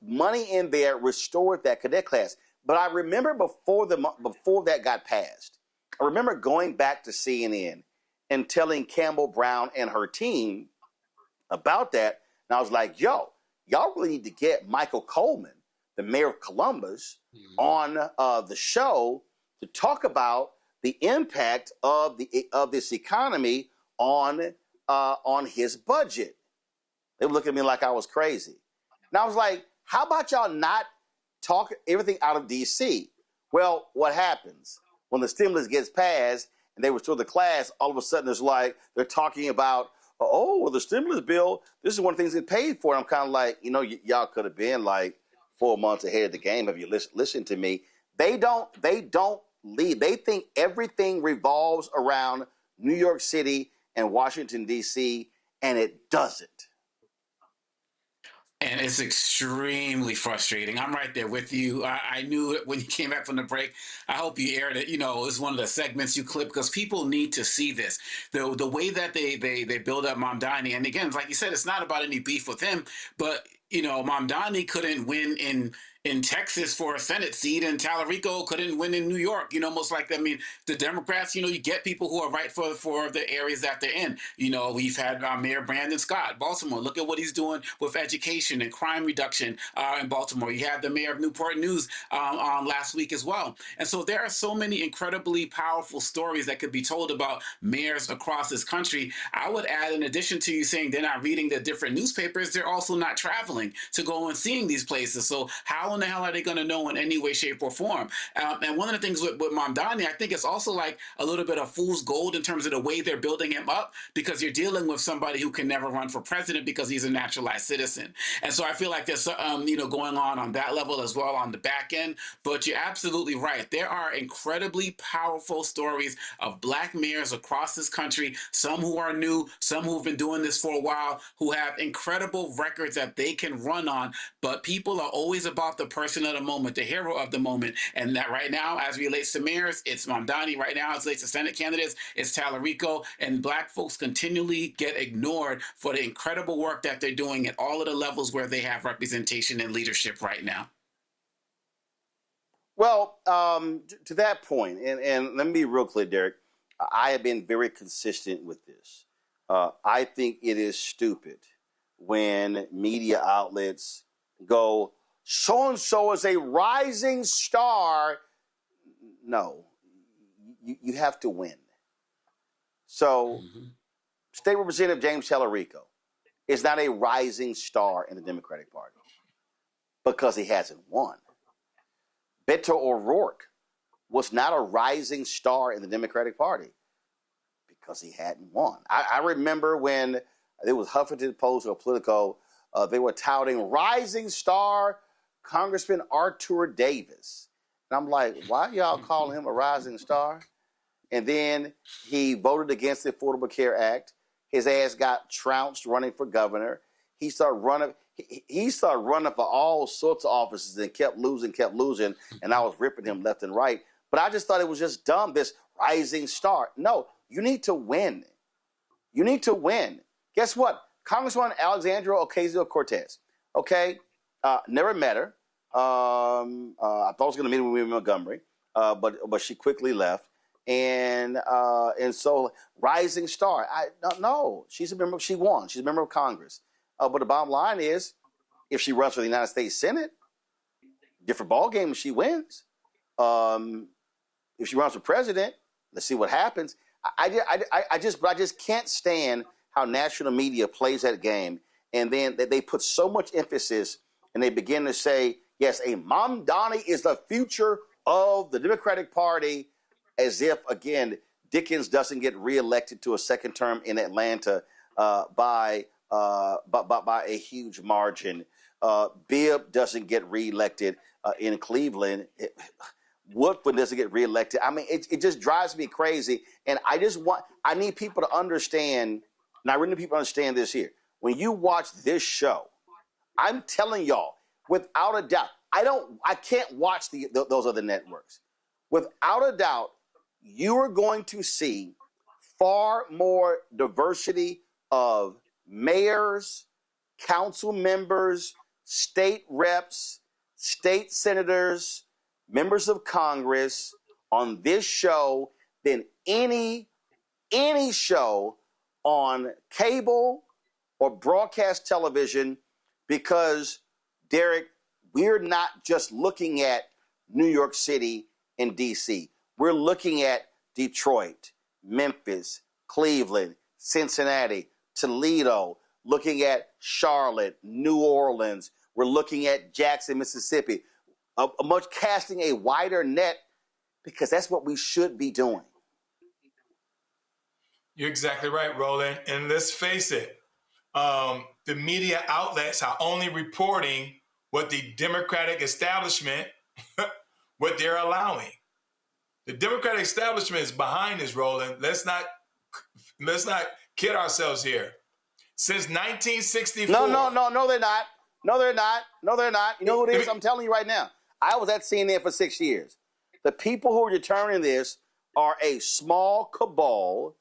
money in there restored that cadet class. But I remember before that got passed, I remember going back to CNN and telling Campbell Brown and her team about that. And I was like, yo, y'all really need to get Michael Coleman, the mayor of Columbus, on the show to talk about the impact of this economy on his budget. They were looking at me like I was crazy. And I was like, how about y'all not talk everything out of D.C.? Well, what happens when the stimulus gets passed and they restore the class, all of a sudden it's like they're talking about, the stimulus bill, this is one of the things they paid for. And I'm kind of like, y'all could have been like 4 months ahead of the game if you listen to me. They don't lead. They think everything revolves around New York City and Washington, D.C., and it doesn't. And it's extremely frustrating. I'm right there with you. I knew it when you came back from the break. I hope you aired it. It's one of the segments you clip because people need to see this. The way that they build up Mamdani, and again, like you said, it's not about any beef with him, but Mamdani couldn't win in Texas for a Senate seat, and Tallarico couldn't win in New York. Most like, the Democrats, you get people who are right for the areas that they're in. We've had Mayor Brandon Scott, Baltimore. Look at what he's doing with education and crime reduction in Baltimore. You had the mayor of Newport News last week as well. And so there are so many incredibly powerful stories that could be told about mayors across this country. I would add, in addition to you saying they're not reading the different newspapers, they're also not traveling to go and seeing these places. So how in the hell are they going to know in any way, shape, or form? And one of the things with Mamdani, I think it's also like a little bit of fool's gold in terms of the way they're building him up, because you're dealing with somebody who can never run for president because he's a naturalized citizen. And so I feel like there's going on that level as well on the back end. But you're absolutely right. There are incredibly powerful stories of Black mayors across this country, some who are new, some who've been doing this for a while, who have incredible records that they can run on. But people are always about the person of the moment, the hero of the moment. And that right now, as it relates to mayors, it's Mamdani. Right now, as it relates to Senate candidates, it's Tallarico. And Black folks continually get ignored for the incredible work that they're doing at all of the levels where they have representation and leadership right now. Well, to that point, and let me be real clear, Derek, I have been very consistent with this. I think it is stupid when media outlets go, so-and-so is a rising star. No, you have to win. So State Representative James Tellerico is not a rising star in the Democratic Party because he hasn't won. Beto O'Rourke was not a rising star in the Democratic Party because he hadn't won. I remember when it was Huffington Post or Politico, they were touting rising star Congressman Arthur Davis. And I'm like, why y'all calling him a rising star? And then he voted against the Affordable Care Act. His ass got trounced running for governor. He started running. He started running for all sorts of offices and kept losing. And I was ripping him left and right. But I just thought it was just dumb, this rising star. No, you need to win. You need to win. Guess what? Congresswoman Alexandria Ocasio-Cortez, okay, never met her. I thought I was going to meet her in Montgomery, but she quickly left. And so rising star. No, she's a member. She won. She's a member of Congress. But the bottom line is, if she runs for the United States Senate, different ball game if she wins. If she runs for president, let's see what happens. I just can't stand how national media plays that game, and then they put so much emphasis, and they begin to say, yes, a Mamdani is the future of the Democratic Party, as if, again, Dickens doesn't get reelected to a second term in Atlanta by a huge margin. Bibb doesn't get reelected in Cleveland. Woodford doesn't get reelected. I mean, it just drives me crazy. And I need people to understand, and I really need people to understand this here. When you watch this show, I'm telling y'all, without a doubt, I can't watch those other networks. Without a doubt, you are going to see far more diversity of mayors, council members, state reps, state senators, members of Congress on this show than any show on cable or broadcast television, because, Derek, we're not just looking at New York City and D.C. We're looking at Detroit, Memphis, Cleveland, Cincinnati, Toledo, looking at Charlotte, New Orleans. We're looking at Jackson, Mississippi. Much casting a wider net, because that's what we should be doing. You're exactly right, Roland. And let's face it, the media outlets are only reporting what the Democratic establishment, what they're allowing. The Democratic establishment is behind this, Roland. Let's not kid ourselves here. Since 1964. No, they're not. No, they're not. You know who it is? I'm telling you right now. I was at CNN for 6 years. The people who are determining this are a small cabal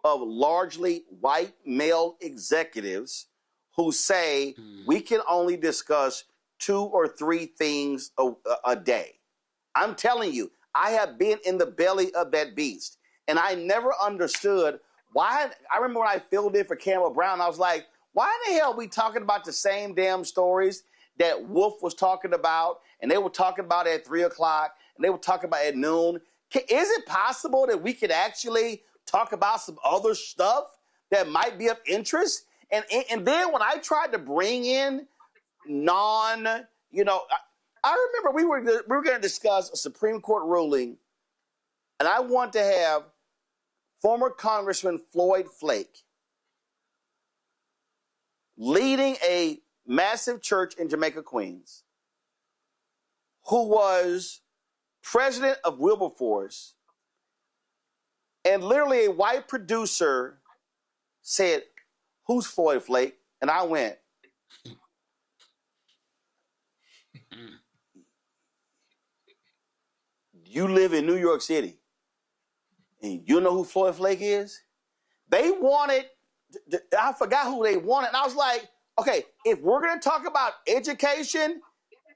of largely white male executives who say we can only discuss 2 or 3 things a day. I'm telling you, I have been in the belly of that beast, and I never understood why. I remember when I filled in for Campbell Brown, I was like, why in the hell are we talking about the same damn stories that Wolf was talking about, and they were talking about at 3 o'clock, and they were talking about at noon? Is it possible that we could actually talk about some other stuff that might be of interest? And then when I tried to bring in I remember we were going to discuss a Supreme Court ruling, and I want to have former Congressman Floyd Flake leading a massive church in Jamaica, Queens, who was president of Wilberforce, and literally a white producer said, "Who's Floyd Flake?" And I went, "You live in New York City, and you know who Floyd Flake is?" They wanted, I forgot who they wanted. And I was like, okay, if we're going to talk about education,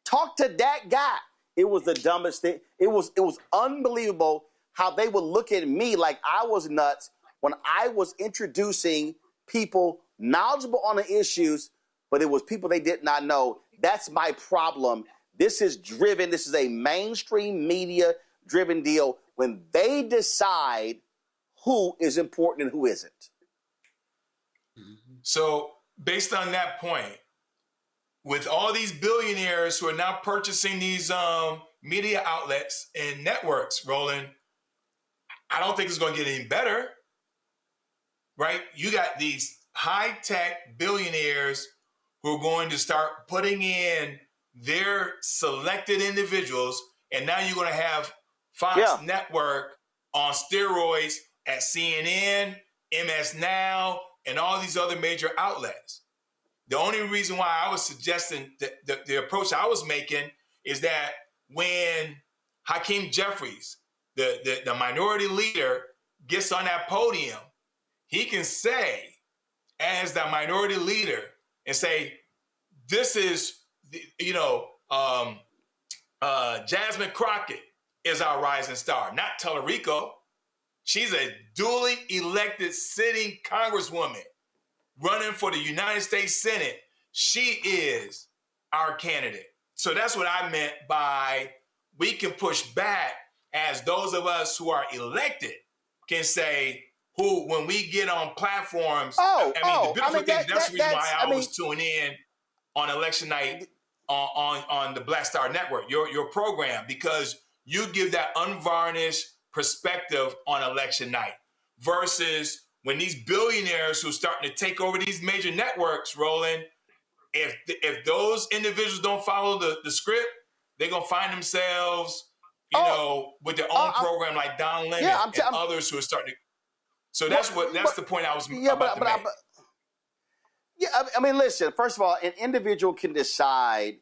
talk to that guy. It was the dumbest thing. It was unbelievable how they would look at me like I was nuts when I was introducing people knowledgeable on the issues but it was people they did not know. That's my problem. This is a mainstream media driven deal when they decide who is important and who isn't. So based on that point, with all these billionaires who are now purchasing these media outlets and networks, Roland, I don't think it's going to get any better, right? You got these high-tech billionaires who are going to start putting in their selected individuals, and now you're going to have Fox Network on steroids at CNN, MS Now, and all these other major outlets. The only reason why I was suggesting the approach I was making is that when Hakeem Jeffries, the minority leader, gets on that podium, he can say, as the minority leader, and say, this is, Jasmine Crockett is our rising star, not Tellerico. She's a duly elected sitting congresswoman running for the United States Senate. She is our candidate. So that's what I meant by we can push back as those of us who are elected can say who, when we get on platforms, the beautiful thing, that's the reason why I always tune in on election night on the Black Star Network, your program, because you give that unvarnished perspective on election night versus when these billionaires who are starting to take over these major networks, Roland, if those individuals don't follow the script, they're going to find themselves, with their own program like Don Lemon and others who are starting to. So that's the point I was about to make. I mean, listen, first of all, an individual can decide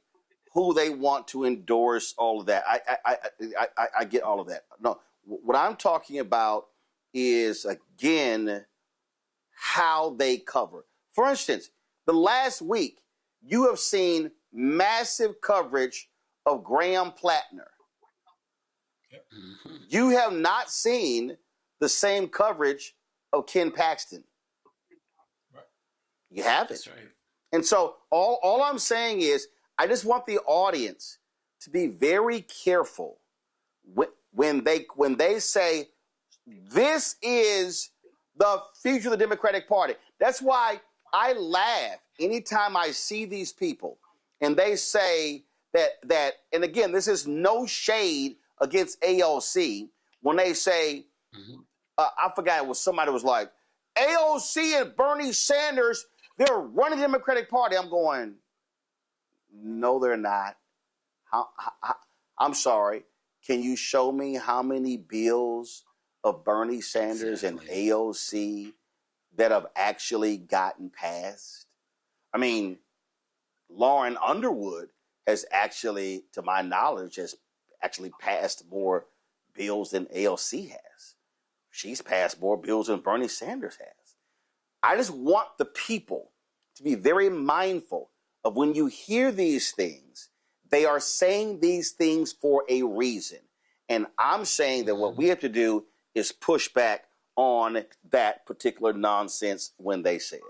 who they want to endorse, all of that. I get all of that. No, what I'm talking about is, again, how they cover. For instance, the last week, you have seen massive coverage of Graham Plattner. You have not seen the same coverage of Ken Paxton. Right. You haven't. That's right. And so all I'm saying is I just want the audience to be very careful when they say this is the future of the Democratic Party. That's why I laugh anytime I see these people and they say that and again, this is no shade against AOC, when they say, I forgot, it was somebody was like, AOC and Bernie Sanders, they're running the Democratic Party. I'm going, no, they're not. I'm sorry. Can you show me how many bills of Bernie Sanders and AOC that have actually gotten passed? I mean, Lauren Underwood has actually, to my knowledge, has actually passed more bills than AOC has. She's passed more bills than Bernie Sanders has. I just want the people to be very mindful of when you hear these things, they are saying these things for a reason. And I'm saying that what we have to do is push back on that particular nonsense when they say it.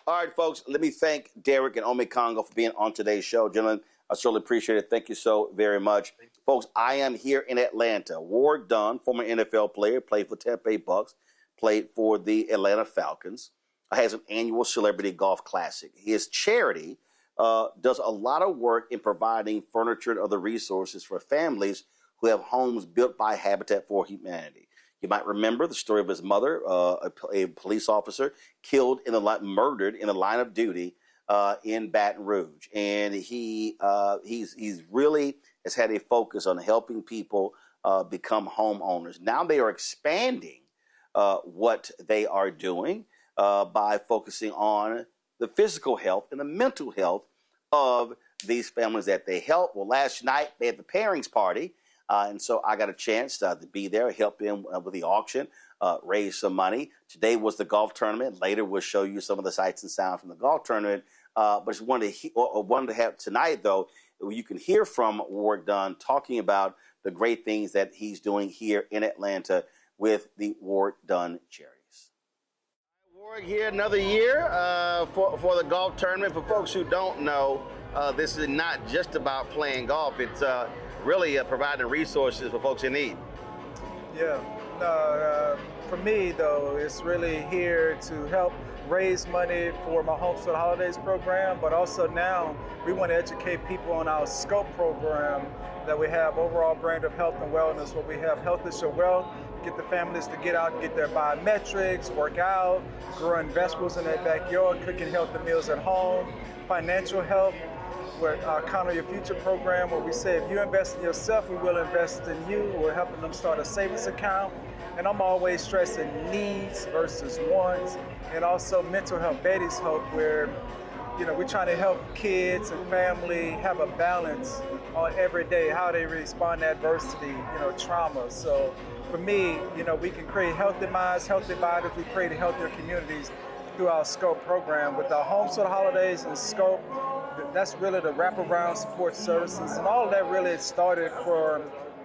All right, folks, let me thank Derek and Ome Congo for being on today's show. Gentlemen, I certainly appreciate it. Thank you so very much. Folks, I am here in Atlanta. Ward Dunn, former NFL player, played for Tampa Bay Bucks, played for the Atlanta Falcons, has an annual celebrity golf classic. His charity does a lot of work in providing furniture and other resources for families who have homes built by Habitat for Humanity. You might remember the story of his mother, a police officer, murdered in the line of duty in Baton Rouge. And he's really has had a focus on helping people become homeowners. Now they are expanding what they are doing by focusing on the physical health and the mental health of these families that they help. Well, last night they had the pairings party. And so I got a chance to be there, help them with the auction, raise some money. Today was the golf tournament. Later we'll show you some of the sights and sounds from the golf tournament. But just wanted to have tonight, though, you can hear from Ward Dunn talking about the great things that he's doing here in Atlanta with the Ward Dunn charities. Here another year for the golf tournament. For folks who don't know, this is not just about playing golf. It's really providing resources for folks in need. Yeah. For me, though, it's really here to help raise money for my Homestead Holidays program, but also now we want to educate people on our SCOPE program that we have, overall brand of health and wellness, where we have Health is Your Wealth, get the families to get out and get their biometrics, work out, growing vegetables in their backyard, cooking healthy meals at home, financial health, where our Count on Your Future program, where we say if you invest in yourself, we will invest in you. We're helping them start a savings account. And I'm always stressing needs versus wants, and also mental health, Betty's Hope, where we're trying to help kids and family have a balance on every day, how they respond to adversity, trauma. So for me, we can create healthy minds, healthy bodies. We create healthier communities through our SCOPE program. With our Homestead Holidays and SCOPE, that's really the wraparound support services. And all of that really started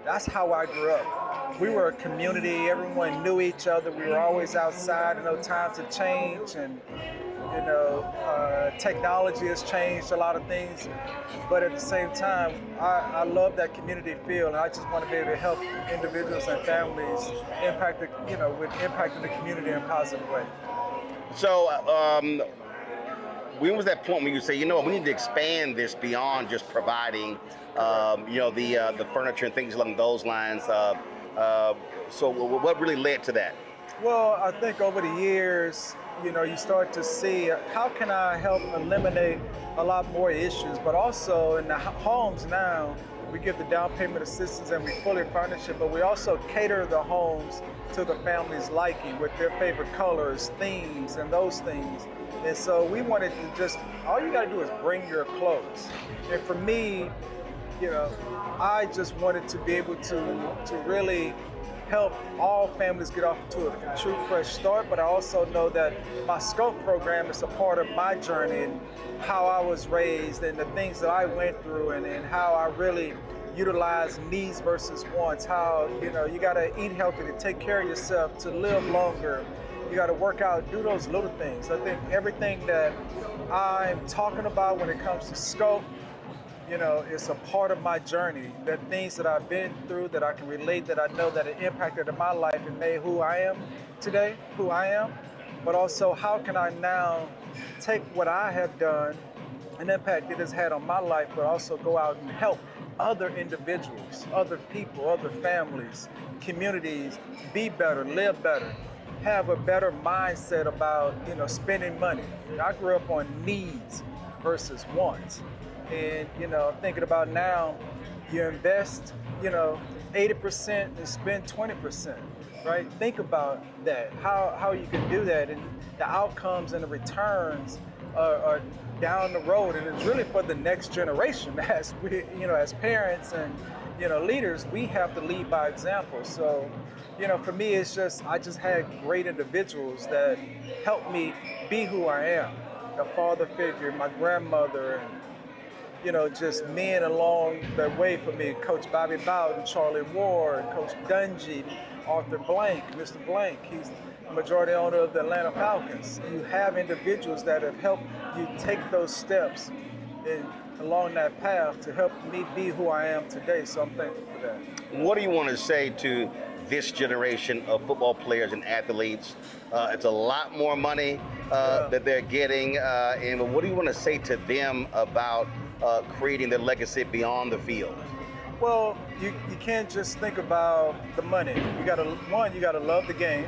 that's how I grew up. We were a community, everyone knew each other. We were always outside. Times have changed, and technology has changed a lot of things, but at the same time, I love that community feel, and I just want to be able to help individuals and families with impacting the community in a positive way. So, when was that point when you say, we need to expand this beyond just providing, the furniture and things along those lines? So, what really led to that? Well, I think over the years, you start to see how can I help eliminate a lot more issues, but also in the homes now, we give the down payment assistance and we fully furnish it, but we also cater the homes to the family's liking with their favorite colors, themes, and those things. And so we wanted to all you got to do is bring your clothes. And for me, I just wanted to be able to really help all families get off to a true fresh start, but I also know that my SCOPE program is a part of my journey and how I was raised and the things that I went through and how I really utilize needs versus wants, how, you gotta eat healthy to take care of yourself, to live longer. You gotta work out, do those little things. I think everything that I'm talking about when it comes to SCOPE, it's a part of my journey, that things that I've been through that I can relate, that I know that it impacted in my life and made who I am today, who I am. But also, how can I now take what I have done, an impact it has had on my life, but also go out and help other individuals, other people, other families, communities, be better, live better, have a better mindset about, spending money. I grew up on needs versus wants. And, thinking about now, you invest, 80% and spend 20%, right? Think about that, how you can do that, and the outcomes and the returns are down the road, and it's really for the next generation. As we, as parents and, leaders, we have to lead by example. So, for me, it's I just had great individuals that helped me be who I am. A father figure, my grandmother, and just men along the way for me, Coach Bobby Bowden, Charlie Ward, Coach Dungy, Arthur Blank, Mr. Blank. He's the majority owner of the Atlanta Falcons. You have individuals that have helped you take those steps along that path to help me be who I am today, so I'm thankful for that. What do you want to say to this generation of football players and athletes? It's a lot more money that they're getting, and what do you want to say to them about creating their legacy beyond the field? Well, you can't just think about the money. You gotta love the game,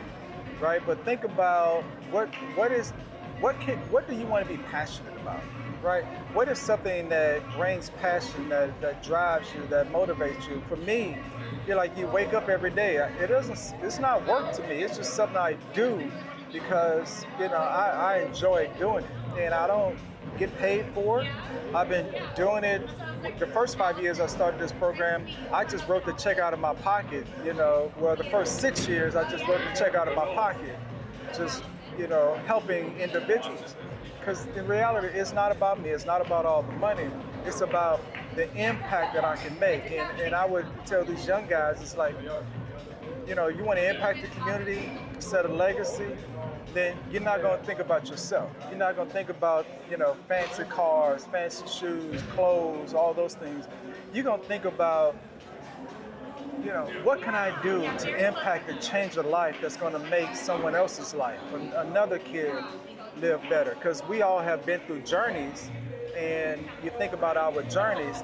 right? But think about what do you want to be passionate about, right? What is something that brings passion, that drives you, that motivates you? For me, you wake up every day. It's not work to me. It's just something I do because I enjoy doing it, and I don't get paid for it. I've been doing it. The first 5 years I started this program, I just wrote the check out of my pocket. The first 6 years I just wrote the check out of my pocket, just helping individuals. Because in reality, it's not about me. It's not about all the money. It's about the impact that I can make. And I would tell these young guys, it's like, you want to impact the community, set a legacy, then you're not going to think about yourself. You're not going to think about, fancy cars, fancy shoes, clothes, all those things. You're going to think about, what can I do to impact and change a life that's going to make someone else's life, another kid, live better? Because we all have been through journeys, and you think about our journeys,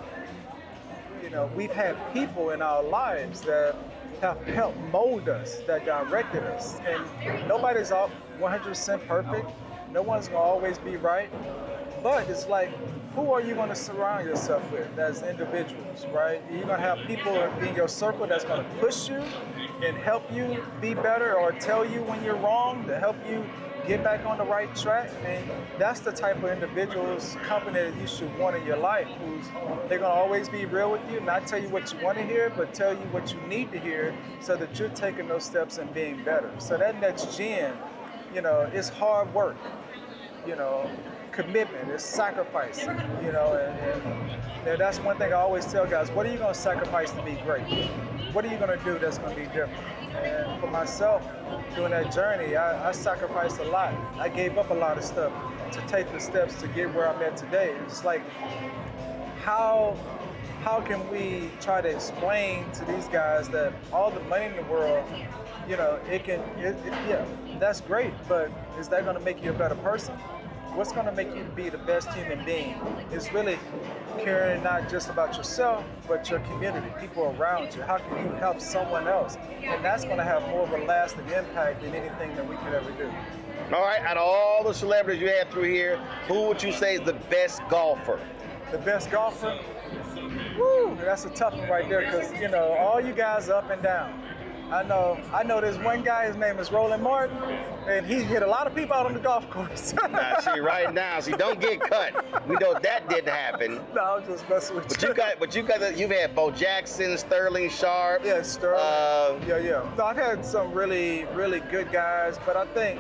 we've had people in our lives that have helped mold us, that directed us. And nobody's 100% perfect. No one's going to always be right. But it's like, who are you going to surround yourself with as individuals, right? You're going to have people in your circle that's going to push you and help you be better, or tell you when you're wrong, to help you get back on the right track. And that's the type of individuals, company that you should want in your life, they're going to always be real with you, not tell you what you want to hear, but tell you what you need to hear so that you're taking those steps and being better. So that next gen, it's hard work, commitment, it's sacrifice, and that's one thing I always tell guys: what are you going to sacrifice to be great? What are you going to do that's going to be different? And for myself, during that journey, I sacrificed a lot. I gave up a lot of stuff to take the steps to get where I'm at today. It's like, how can we try to explain to these guys that all the money in the world, that's great, but is that going to make you a better person? What's going to make you be the best human being is really caring not just about yourself, but your community, people around you. How can you help someone else? And that's going to have more of a lasting impact than anything that we could ever do. All right, out of all the celebrities you had through here, who would you say is the best golfer? The best golfer? Woo, that's a tough one right there, because, all you guys are up and down. I know there's one guy, his name is Roland Martin, and he hit a lot of people out on the golf course. Now, don't get cut. We know that didn't happen. No, I'm just messing with you. You've had Bo Jackson, Sterling Sharp. Yeah, Sterling. Yeah. No, I've had some really, really good guys, but I think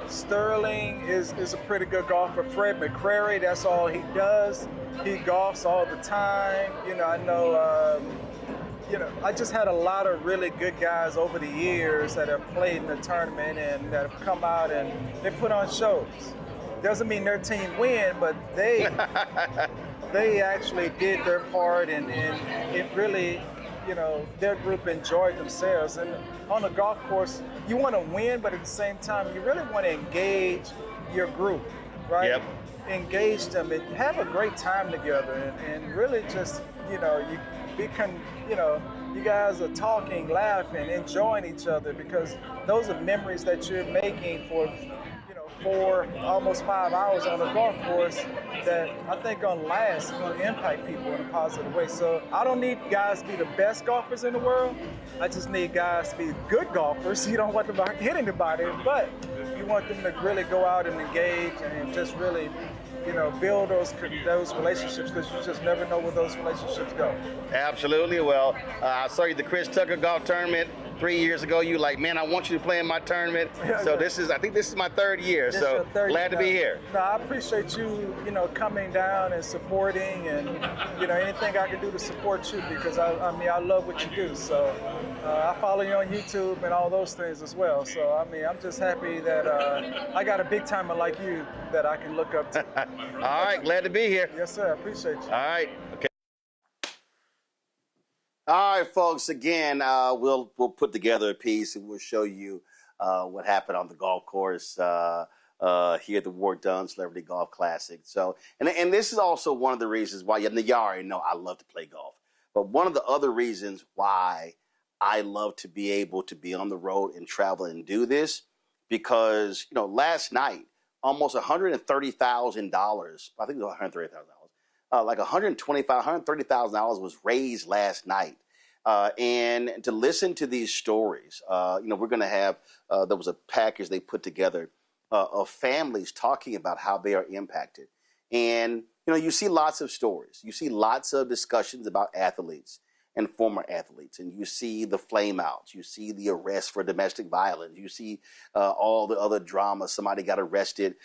Sterling is a pretty good golfer. Fred McCrary, that's all he does. He golfs all the time. I know. I just had a lot of really good guys over the years that have played in the tournament and that have come out and they put on shows. Doesn't mean their team win, but they actually did their part, and it really, their group enjoyed themselves. And on the golf course, you want to win, but at the same time, you really want to engage your group, right? Yep. Engage them and have a great time together, and really just, you guys are talking, laughing, enjoying each other, because those are memories that you're making for, 4, almost 5 hours on the golf course that I think gonna last, gonna impact people in a positive way. So I don't need guys to be the best golfers in the world. I just need guys to be good golfers. You don't want them to hit anybody, but you want them to really go out and engage and just really, build those relationships, because you just never know where those relationships go. Absolutely. Well, I saw you at the Chris Tucker golf tournament 3 years ago. You like, man, I want you to play in my tournament. So I think this is my 3rd year. So glad to be here. No, I appreciate you, coming down and supporting, and anything I can do to support you, because I love what you do. So I follow you on YouTube and all those things as well. So I'm just happy that I got a big timer like you that I can look up to. All right, glad to be here. Yes, sir. I appreciate you. All right. Okay. All right, folks. Again, we'll put together a piece and we'll show you what happened on the golf course here at the Ward Dunn Celebrity Golf Classic. So, and this is also one of the reasons why you already know I love to play golf. But one of the other reasons why I love to be able to be on the road and travel and do this, because last night, almost $130,000. I think it was $130,000. Like $130,000 was raised last night. And to listen to these stories, we're going to have, there was a package they put together of families talking about how they are impacted. And, you see lots of stories. You see lots of discussions about athletes and former athletes, and you see the flameouts, you see the arrest for domestic violence, you see all the other drama, somebody got arrested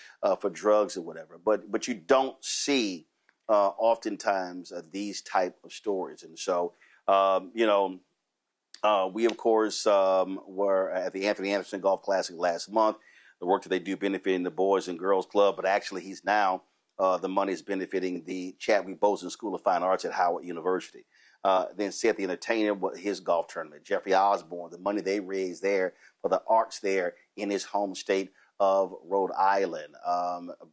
for drugs or whatever, but you don't see oftentimes these type of stories. And so, we of course were at the Anthony Anderson Golf Classic last month. the work that they do benefiting the Boys and Girls Club, but actually he's now, the money is benefiting the Chadwick Boseman School of Fine Arts at Howard University. Then Seth the Entertainer, his golf tournament. Jeffrey Osborne, the money they raised there for the arts there in his home state of Rhode Island.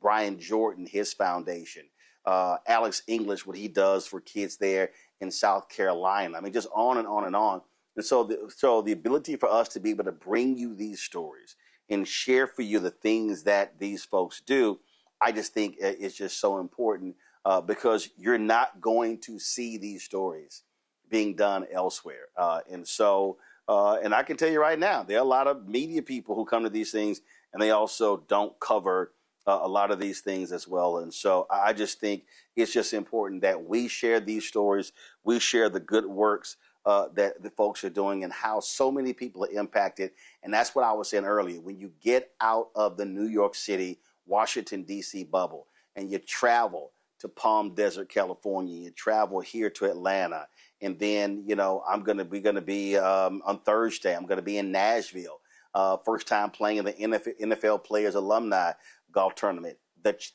Brian Jordan, his foundation. Alex English, what he does for kids there in South Carolina. I mean, just on and on and on. And so the ability for us to be able to bring you these stories and share for you the things that these folks do, I just think it's just so important because you're not going to see these stories being done elsewhere. And I can tell you right now, there are a lot of media people who come to these things and they also don't cover a lot of these things as well. And so I just think it's just important that we share these stories. We share the good works that the folks are doing and how so many people are impacted. And that's what I was saying earlier. When you get out of the New York City, Washington, D.C. bubble and you travel to Palm Desert, California, you travel here to Atlanta, and then, we're going to be on Thursday, I'm going to be in Nashville. First time playing in the NFL Players Alumni Golf Tournament.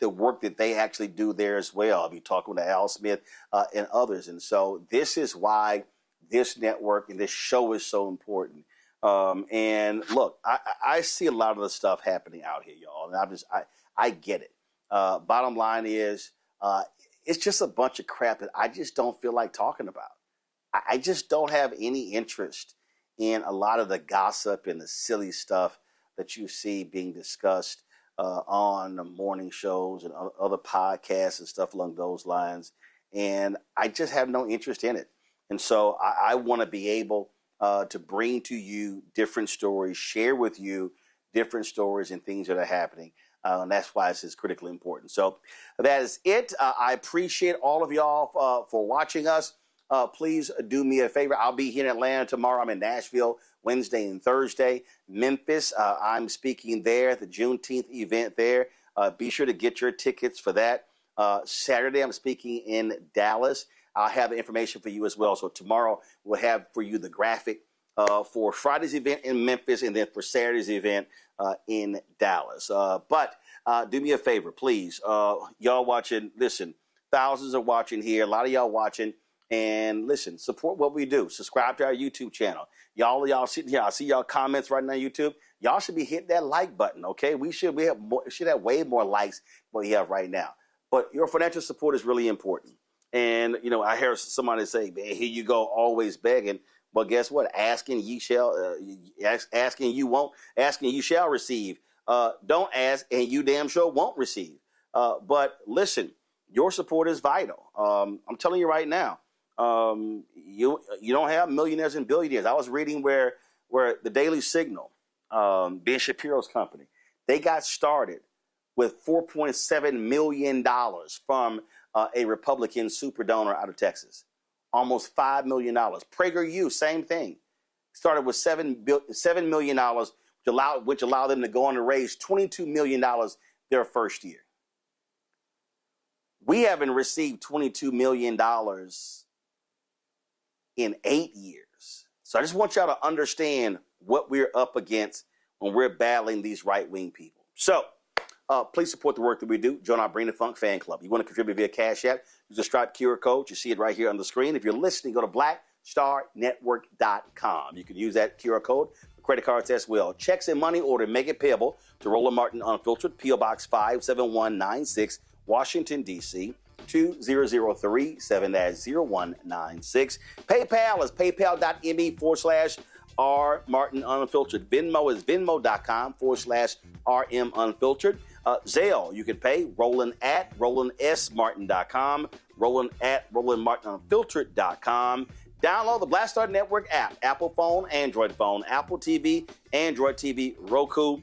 The work that they actually do there as well. I'll be talking to Al Smith and others. And so this is why this network and this show is so important. And look, I see a lot of the stuff happening out here, y'all. And I get it. Bottom line is it's just a bunch of crap that I just don't feel like talking about. I just don't have any interest in a lot of the gossip and the silly stuff that you see being discussed on the morning shows and other podcasts and stuff along those lines. And I just have no interest in it. And so I want to be able to bring to you different stories, share with you different stories and things that are happening. And that's why this is critically important. So that is it. I appreciate all of y'all for watching us. Please do me a favor. I'll be here in Atlanta tomorrow. I'm in Nashville Wednesday and Thursday. Memphis, I'm speaking there at the Juneteenth event there. Be sure to get your tickets for that. Saturday, I'm speaking in Dallas. I'll have the information for you as well. So tomorrow, we'll have for you the graphic for Friday's event in Memphis and then for Saturday's event in Dallas. But do me a favor, please. Y'all watching, listen, thousands are watching here. A lot of y'all watching. And listen, support what we do. Subscribe to our YouTube channel. Y'all sitting here. I see y'all comments right now on YouTube. Y'all should be hitting that like button, okay? We should have way more likes than what we have right now. But your financial support is really important. And, I hear somebody say, man, here you go, always begging. But guess what? Asking you shall receive. Don't ask and you damn sure won't receive. But listen, your support is vital. I'm telling you right now. You don't have millionaires and billionaires. I was reading where the Daily Signal, Ben Shapiro's company, they got started with $4.7 million from a Republican super donor out of Texas. Almost $5 million. PragerU, same thing. Started with $7 million, which allowed them to go on to raise $22 million their first year. We haven't received $22 million in 8 years. So I just want y'all to understand what we're up against when we're battling these right-wing people. So please support the work that we do. Join our Bring the Funk fan club. You want to contribute via Cash App, use the Stripe QR code. You see it right here on the screen. If you're listening, go to blackstarnetwork.com. You can use that QR code for credit cards as well. Checks and money order, make it payable to Roland Martin Unfiltered, P.O. Box 57196, Washington, D.C., 2003 7-0196. PayPal is paypal.me/R Martin Unfiltered. Venmo is venmo.com/RM Unfiltered. Zelle, you can pay Roland at RolandSMartin.com, Roland at RolandMartinUnfiltered.com. Download the Black Star Network app, Apple phone, Android phone, Apple TV, Android TV, Roku,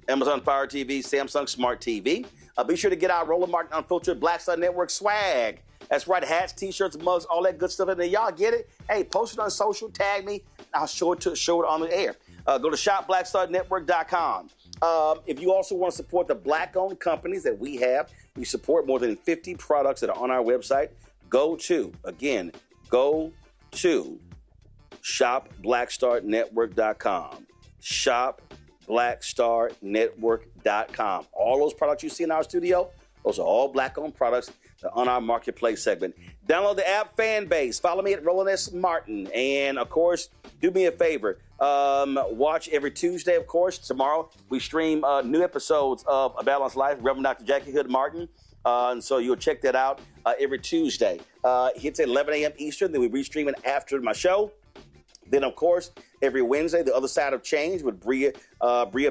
Amazon Fire TV, Samsung Smart TV. Be sure to get our Roland Martin Unfiltered Black Star Network swag. That's right, hats, t-shirts, mugs, all that good stuff in there. Y'all get it? Hey, post it on social, tag me, and I'll show it on the air. Go to shopblackstarnetwork.com. If you also want to support the black-owned companies that we have, we support more than 50 products that are on our website. Go to shopblackstarnetwork.com. blackstarnetwork.com. All those products you see in our studio, those are all black-owned products on our marketplace segment. Download the app Fanbase. Follow me at Roland S. Martin. And, of course, do me a favor. Watch every Tuesday, of course. Tomorrow, we stream new episodes of A Balanced Life, Reverend Dr. Jackie Hood Martin. And so you'll check that out every Tuesday. Hits at 11 a.m. Eastern. Then we restream it after my show. Then, of course, every Wednesday, The Other Side of Change with Bria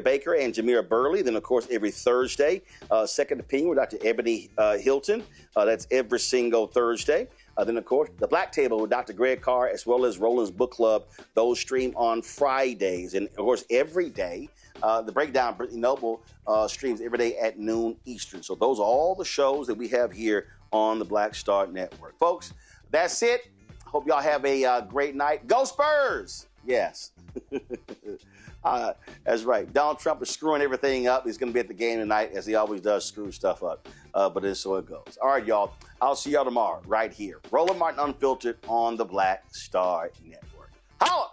Baker and Jamira Burley. Then, of course, every Thursday, Second Opinion with Dr. Ebony Hilton. That's every single Thursday. Then, of course, The Black Table with Dr. Greg Carr, as well as Roland's Book Club. Those stream on Fridays. And, of course, every day, The Breakdown, Brittany Noble, streams every day at noon Eastern. So those are all the shows that we have here on the Black Star Network. Folks, that's it. Hope y'all have a great night. Go Spurs! Yes. That's right. Donald Trump is screwing everything up. He's going to be at the game tonight, as he always does, screw stuff up. But it's so it goes. All right, y'all. I'll see y'all tomorrow right here. Roland Martin Unfiltered on the Black Star Network. Holla!